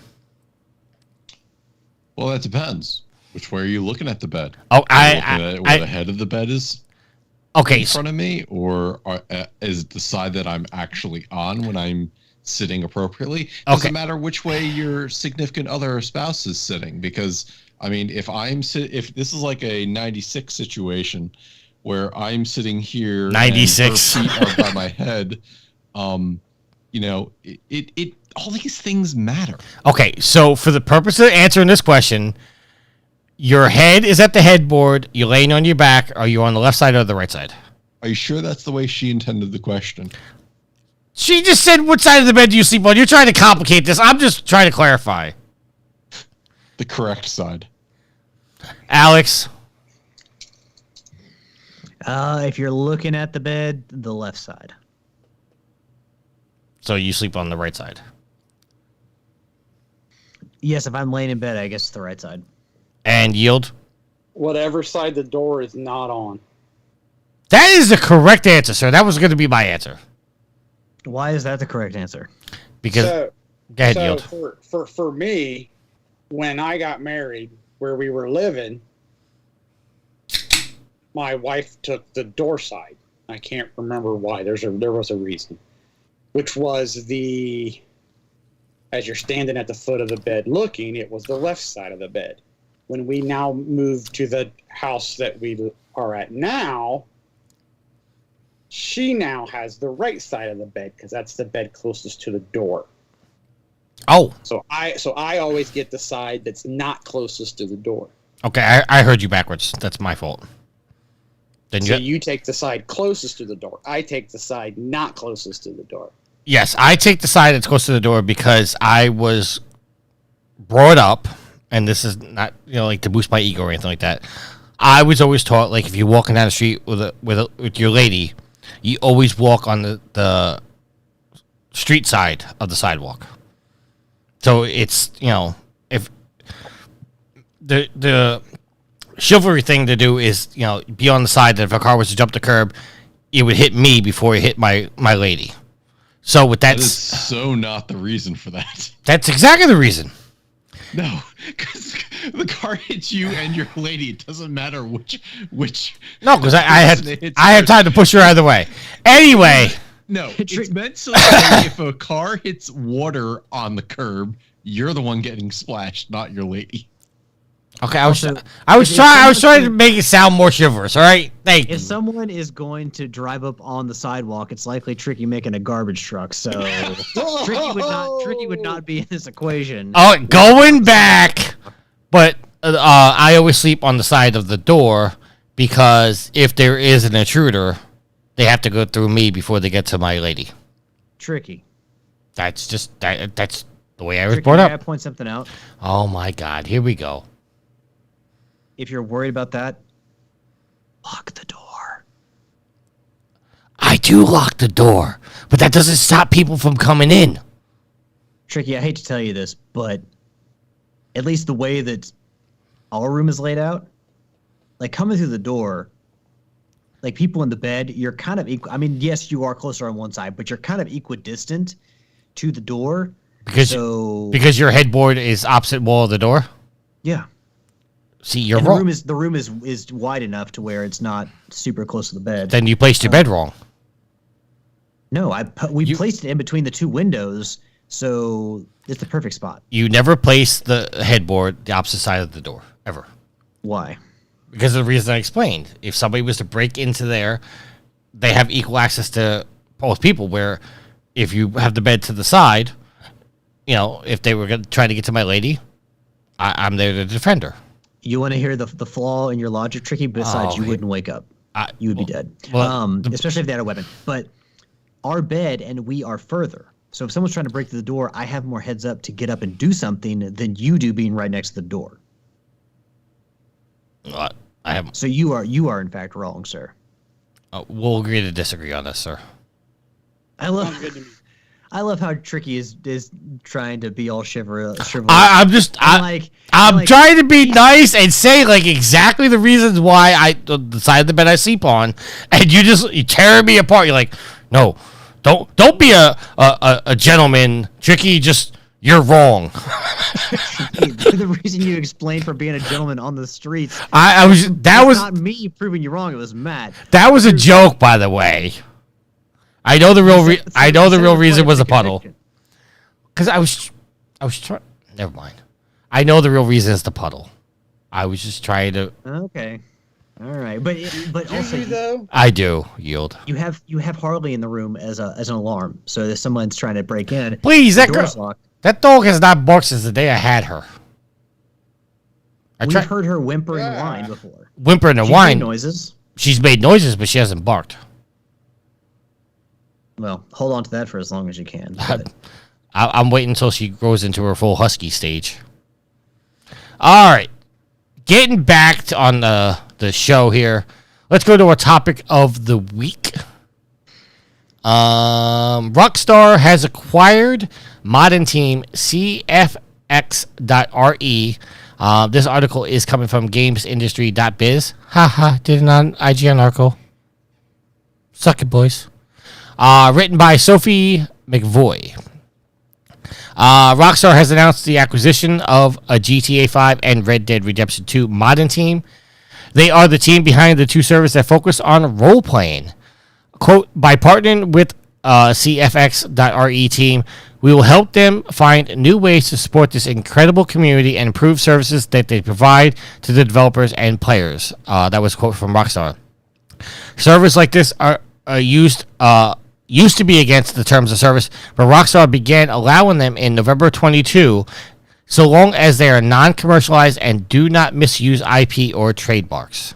Well, that depends. Which way are you looking at the bed? Oh, where the head of the bed is okay in front of me, or is the side that I'm actually on when I'm sitting appropriately? Doesn't matter which way your significant other or spouse is sitting, because I mean, if this is like a 96 situation where I'm sitting here 96 and her feet are by my head, it all these things matter. Okay, so for the purpose of answering this question, your head is at the headboard, you're laying on your back, are you on the left side or the right side? Are you sure that's the way she intended the question? She just said, what side of the bed do you sleep on? You're trying to complicate this. I'm just trying to clarify. The correct side. Alex? If you're looking at the bed, the left side. So you sleep on the right side? Yes, if I'm laying in bed, I guess it's the right side. And Yield? Whatever side the door is not on. That is the correct answer, sir. That was going to be my answer. Why is that the correct answer? Because go ahead, Yield. For me, when I got married, where we were living, my wife took the door side. I can't remember why. There was a reason, which was as you're standing at the foot of the bed looking, it was the left side of the bed. When we now moved to the house that we are at now, she now has the right side of the bed because that's the bed closest to the door. Oh. So I always get the side that's not closest to the door. Okay, I heard you backwards. That's my fault. Then you take the side closest to the door. I take the side not closest to the door. Yes, I take the side that's close to the door because I was brought up, and this is not like to boost my ego or anything like that. I was always taught, like, if you're walking down the street with your lady, you always walk on the street side of the sidewalk. So it's if the chivalry thing to do is be on the side that if a car was to jump the curb, it would hit me before it hit my lady. So with that is so not the reason for that. That's exactly the reason. No, because the car hits you and your lady. It doesn't matter which. No, because I had time to push her either way. Anyway, No, it's meant so that if a car hits water on the curb, you're the one getting splashed, not your lady. Okay, I was trying to make it sound more chivalrous. All right, thank you. If someone is going to drive up on the sidewalk, it's likely Tricky making a garbage truck. So Tricky would not be in this equation. Oh, going back, but I always sleep on the side of the door because if there is an intruder, they have to go through me before they get to my lady. Tricky. That's just that's the way I was Tricky, brought may up. I point something out? Oh my God, here we go. If you're worried about that, lock the door. I do lock the door, but that doesn't stop people from coming in. Tricky, I hate to tell you this, but at least the way that our room is laid out, like coming through the door, like people in the bed, you're kind of equal. I mean, yes, you are closer on one side, but you're kind of equidistant to the door. Because your headboard is opposite wall of the door? Yeah. See, you're and wrong. The room is wide enough to where it's not super close to the bed. Then you placed your bed wrong. No, we placed it in between the two windows, so it's the perfect spot. You never placed the headboard the opposite side of the door, ever. Why? Because of the reason I explained. If somebody was to break into there, they have equal access to both people, where if you have the bed to the side, you know, if they were trying to get to my lady, I'm there to defend her. You want to hear the flaw in your logic, Tricky? Besides, you wouldn't wake up. You would be dead. Well, especially if they had a weapon. But our bed and we are further. So if someone's trying to break through the door, I have more heads up to get up and do something than you do being right next to the door. I have. So you are in fact wrong, sir. We'll agree to disagree on this, sir. I love how Tricky is trying to be all chivalrous. I'm trying to be nice and say like exactly the reasons why the side of the bed I sleep on, and you tear me apart. You're like, no, don't be a gentleman, Tricky. Just you're wrong. The reason you explained for being a gentleman on the streets. That was not me proving you wrong. It was Matt. That was a joke, by the way. I know the real reason was a puddle. Because I was trying. Never mind. I know the real reason is the puddle. I was just trying to. Okay. All right, but also though? I do yield. You have Harley in the room as an alarm, so if someone's trying to break in. Please, that dog has not barked since the day I had her. We've heard her whimper and whine before. Whimpering and whine noises. She's made noises, but she hasn't barked. Well, hold on to that for as long as you can. I'm waiting until she grows into her full husky stage. All right. Getting back on the show here. Let's go to our topic of the week. Rockstar has acquired modding team CFX.RE. This article is coming from gamesindustry.biz. Haha, did it on IGN article. Suck it, boys. Written by Sophie McVoy. Rockstar has announced the acquisition of a GTA 5 and Red Dead Redemption 2 modding team. They are the team behind the two servers that focus on role-playing. Quote, by partnering with CFX.RE team, we will help them find new ways to support this incredible community and improve services that they provide to the developers and players. That was a quote from Rockstar. Servers like this are used to be against the terms of service, but Rockstar began allowing them in November 22, so long as they are non-commercialized and do not misuse IP or trademarks.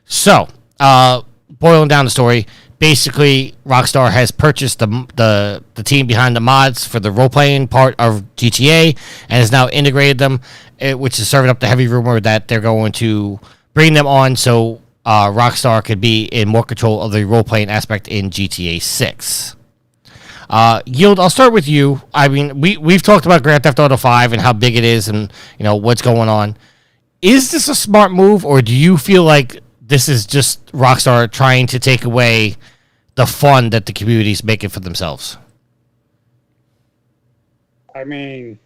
So, boiling down the story, basically Rockstar has purchased the team behind the mods for the role-playing part of GTA and has now integrated them, which is serving up the heavy rumor that they're going to bring them on so Rockstar could be in more control of the role-playing aspect in GTA 6. Yield, I'll start with you. I mean, we've talked about Grand Theft Auto 5 and how big it is and, you know, what's going on. Is this a smart move, or do you feel like this is just Rockstar trying to take away the fun that the community's making for themselves? I mean,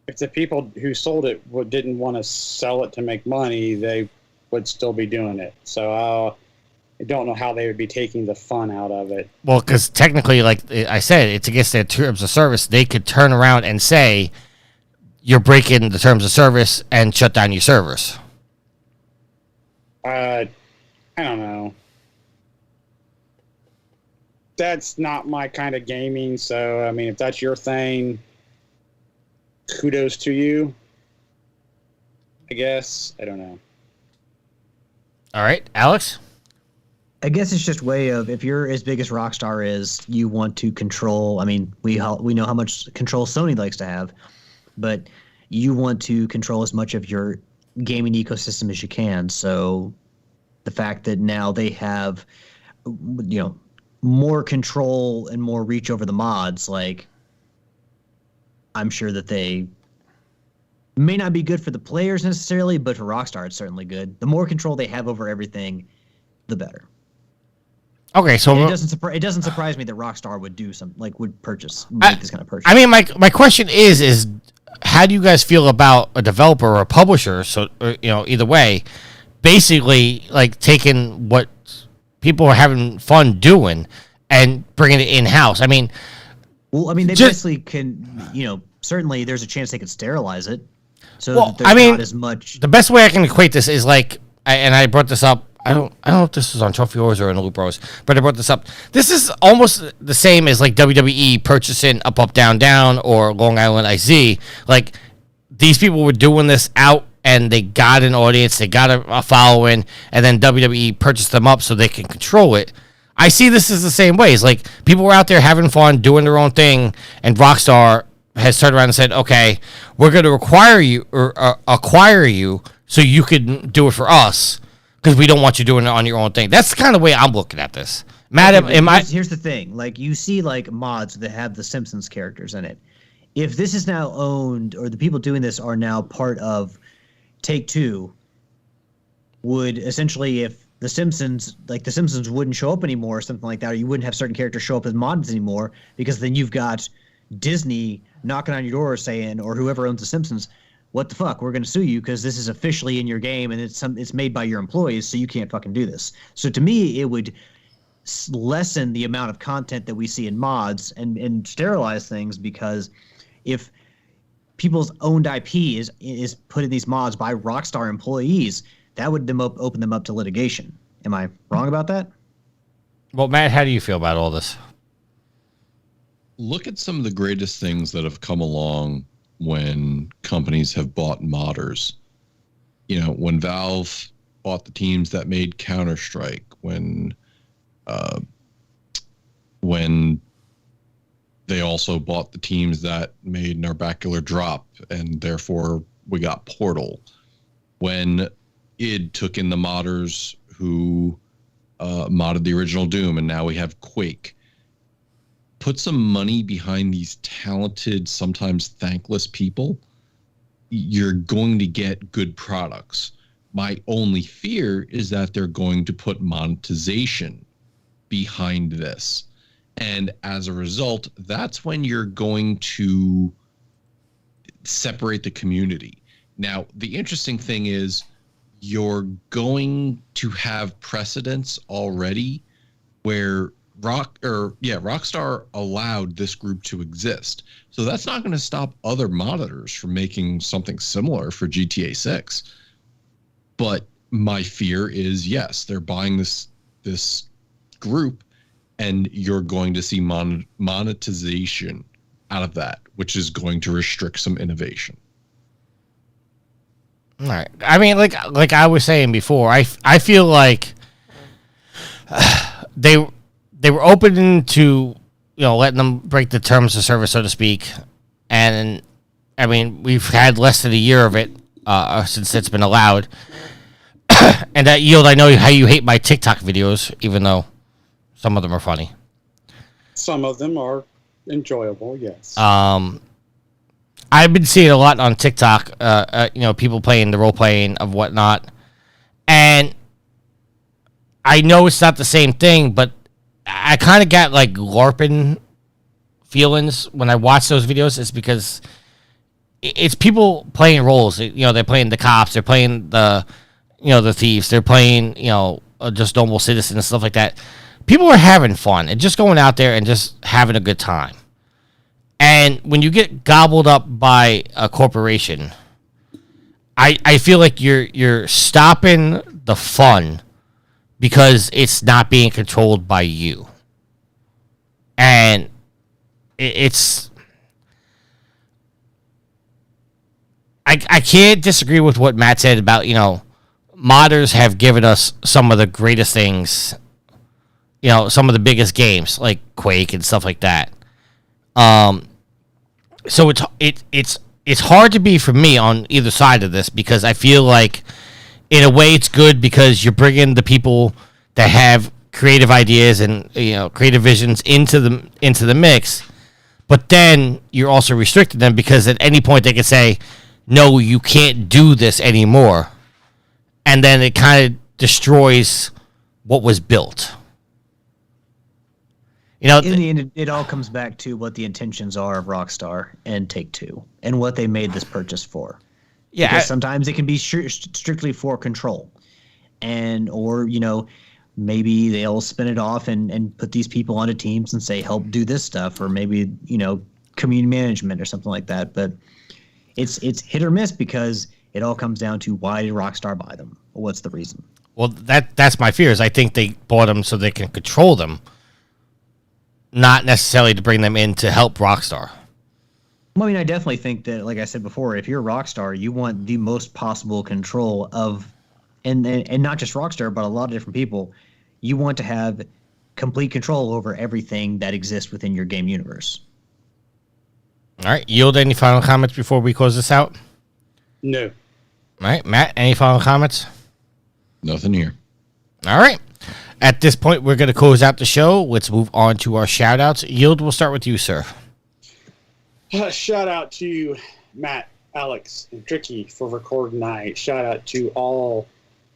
if the people who sold it didn't want to sell it to make money, they would still be doing it. So I don't know how they would be taking the fun out of it. Well, because technically, like I said, it's against their terms of service. They could turn around and say, you're breaking the terms of service and shut down your servers. I don't know. That's not my kind of gaming, so, I mean, if that's your thing, kudos to you, I guess. I don't know. All right, Alex? I guess it's just way of, if you're as big as Rockstar is, you want to control. I mean, we know how much control Sony likes to have, but you want to control as much of your gaming ecosystem as you can. So the fact that now they have, more control and more reach over the mods, like, I'm sure that they may not be good for the players necessarily, but for Rockstar, it's certainly good. The more control they have over everything, the better. Okay, so it doesn't surprise me that Rockstar would do some, like, would make this kind of purchase. I mean, my question is how do you guys feel about a developer or a publisher? So either way, basically like taking what people are having fun doing and bringing it in house. I mean, they basically can. Certainly, there's a chance they could sterilize it. So that there's not as much. The best way I can equate this is like, and I brought this up. I don't know if this was on Trophy Wars or in Loop Bros, but I brought this up. This is almost the same as like WWE purchasing Up, Down, Down or Long Island IZ. Like, these people were doing this out and they got an audience, they got a following, and then WWE purchased them up so they can control it. I see this as the same way. It's like people were out there having fun, doing their own thing, and Rockstar has turned around and said, okay, we're going to require you or acquire you so you can do it for us, because we don't want you doing it on your own thing. That's the kind of way I'm looking at this. Matt, here's the thing. Like, you see, like, mods that have the Simpsons characters in it. If this is now owned, or the people doing this are now part of Take-Two, would essentially, if the Simpsons wouldn't show up anymore or something like that, or you wouldn't have certain characters show up as mods anymore, because then you've got Disney knocking on your door saying, or whoever owns the Simpsons, what the fuck, we're going to sue you because this is officially in your game and it's made by your employees, so you can't fucking do this. So to me, it would lessen the amount of content that we see in mods and sterilize things, because if people's owned IP is put in these mods by Rockstar employees, that would open them up to litigation. Am I wrong about that? Well, Matt, how do you feel about all this? Look at some of the greatest things that have come along when companies have bought modders. When Valve bought the teams that made Counter-Strike, when they also bought the teams that made Narbacular Drop, and therefore we got Portal. When id took in the modders who modded the original Doom, and now we have Quake. Put some money behind these talented, sometimes thankless people, you're going to get good products. My only fear is that they're going to put monetization behind this. And as a result, that's when you're going to separate the community. Now, the interesting thing is you're going to have precedents already where Rockstar allowed this group to exist. So that's not going to stop other monitors from making something similar for GTA 6. But my fear is, yes, they're buying this group, and you're going to see monetization out of that, which is going to restrict some innovation. All right. I mean, like I was saying before, I feel like they were open to, letting them break the terms of service, so to speak. And, I mean, we've had less than a year of it since it's been allowed. And that yield, I know how you hate my TikTok videos, even though some of them are funny. Some of them are enjoyable, yes. I've been seeing a lot on TikTok, people playing the role-playing of whatnot. And I know it's not the same thing, but I kind of got like LARPing feelings when I watch those videos. It's because it's people playing roles. They're playing the cops. They're playing the thieves. They're playing, just normal citizens and stuff like that, people are having fun and just going out there and just having a good time. And when you get gobbled up by a corporation, I feel like you're stopping the fun because it's not being controlled by you. And it's... I can't disagree with what Matt said about, modders have given us some of the greatest things, some of the biggest games like Quake and stuff like that. So it's hard to be for me on either side of this, because I feel like in a way it's good because you're bringing the people that have creative ideas and creative visions into the mix, but then you're also restricting them because at any point they can say, no, you can't do this anymore. And then it kind of destroys what was built. In the end, it all comes back to what the intentions are of Rockstar and Take-Two and what they made this purchase for. Yeah, because sometimes it can be strictly for control, or maybe they'll spin it off and put these people onto teams and say help do this stuff, or maybe community management or something like that. But it's hit or miss because it all comes down to why did Rockstar buy them? What's the reason? Well, that's my fears. I think they bought them so they can control them, not necessarily to bring them in to help Rockstar. Well, I definitely think that, like I said before, if you're Rockstar, you want the most possible control of, and not just Rockstar, but a lot of different people. You want to have complete control over everything that exists within your game universe. All right, Yield, any final comments before we close this out? No. All right, Matt, any final comments? Nothing here. All right. At this point, we're going to close out the show. Let's move on to our shout-outs. Yield, we'll start with you, sir. Shout out to Matt, Alex, and Tricky for recording tonight. Shout out to all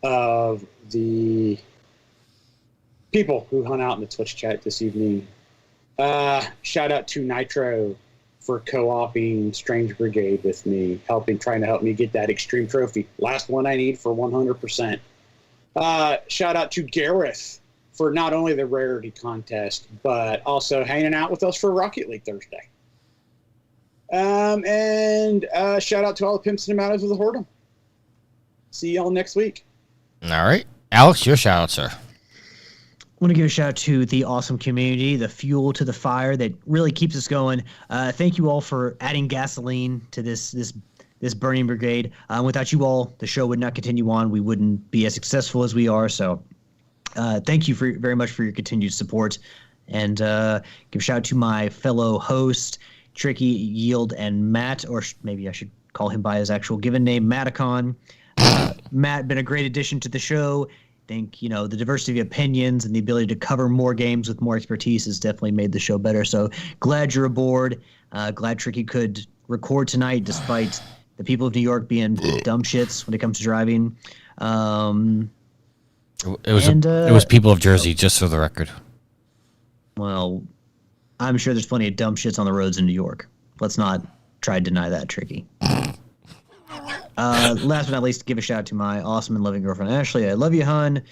of the people who hung out in the Twitch chat this evening. Shout out to Nitro for co-oping Strange Brigade with me, trying to help me get that extreme trophy. Last one I need for 100%. Shout out to Gareth for not only the rarity contest, but also hanging out with us for Rocket League Thursday. And shout out to all the pimps and matters of the Whoredom. See y'all next week. All right. Alex, your shout out, sir. I want to give a shout out to the awesome community, the fuel to the fire that really keeps us going. Thank you all for adding gasoline to this burning brigade. Without you all, the show would not continue on. We wouldn't be as successful as we are. So thank you very much for your continued support. And give a shout out to my fellow host, Tricky, Yield, and Matt, or maybe I should call him by his actual given name, Mattacon. Matt, been a great addition to the show. I think, the diversity of opinions and the ability to cover more games with more expertise has definitely made the show better. So glad you're aboard. Glad Tricky could record tonight despite the people of New York being dumb shits when it comes to driving. It was people of Jersey, just for the record. Well, I'm sure there's plenty of dumb shits on the roads in New York. Let's not try to deny that, Tricky. Last but not least, give a shout out to my awesome and loving girlfriend, Ashley. I love you, hun.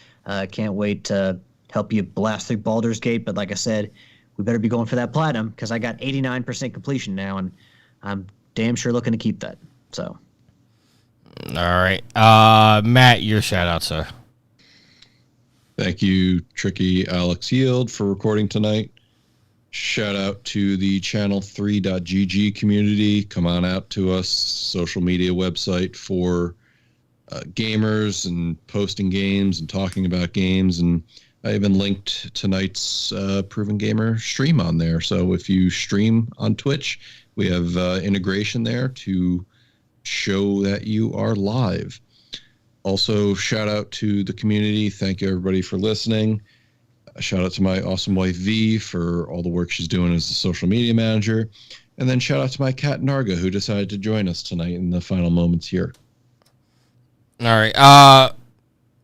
Can't wait to help you blast through Baldur's Gate. But like I said, we better be going for that platinum because I got 89% completion now, and I'm damn sure looking to keep that. So. All right. Matt, your shout out, sir. Thank you, Tricky, Alex, Yield, for recording tonight. Shout out to the channel3.gg community. Come on out to us, social media website for gamers and posting games and talking about games. And I even linked tonight's Proven Gamer stream on there. So if you stream on Twitch, we have integration there to show that you are live. Also, shout out to the community. Thank you, everybody, for listening. Shout out to my awesome wife, V, for all the work she's doing as a social media manager. And then shout out to my cat, Narga, who decided to join us tonight in the final moments here. All right.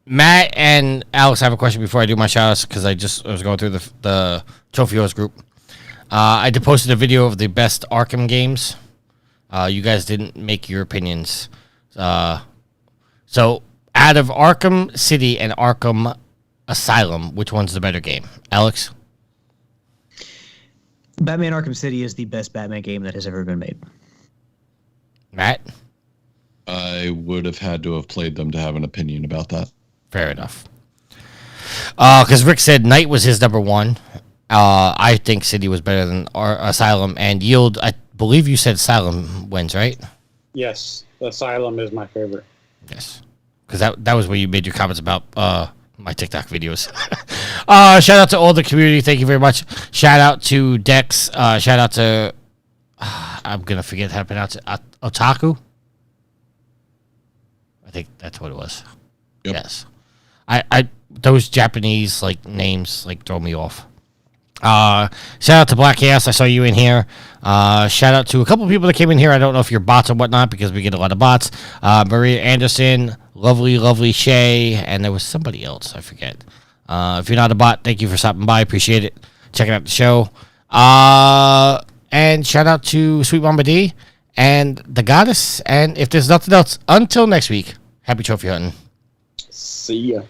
Matt and Alex, I have a question before I do my shout outs because I was going through the Trophy Horse group. I posted a video of the best Arkham games. You guys didn't make your opinions. So out of Arkham City and Arkham Asylum, which one's the better game? Alex? Batman Arkham City is the best Batman game that has ever been made. Matt? I would have had to have played them to have an opinion about that. Fair enough. Because Rick said Night was his number one. I think City was better than Asylum. And Yield, I believe you said Asylum wins, right? Yes, Asylum is my favorite. Yes. Because that was where you made your comments about my TikTok videos. Shout out to all the community. Thank you very much. Shout out to Dex. Shout out to... I'm going to forget how to pronounce it. Otaku? I think that's what it was. Yep. Yes. I those Japanese names throw me off. Shout out to Black Chaos. I saw you in here. Shout out to a couple of people that came in here. I don't know if you're bots or whatnot because we get a lot of bots. Maria Anderson, lovely Shay, and there was somebody else. I forget. If you're not a bot, thank you for stopping by. Appreciate it. Checking out the show. And shout out to Sweet Mama D and the Goddess. And if there's nothing else, until next week, happy trophy hunting. See ya.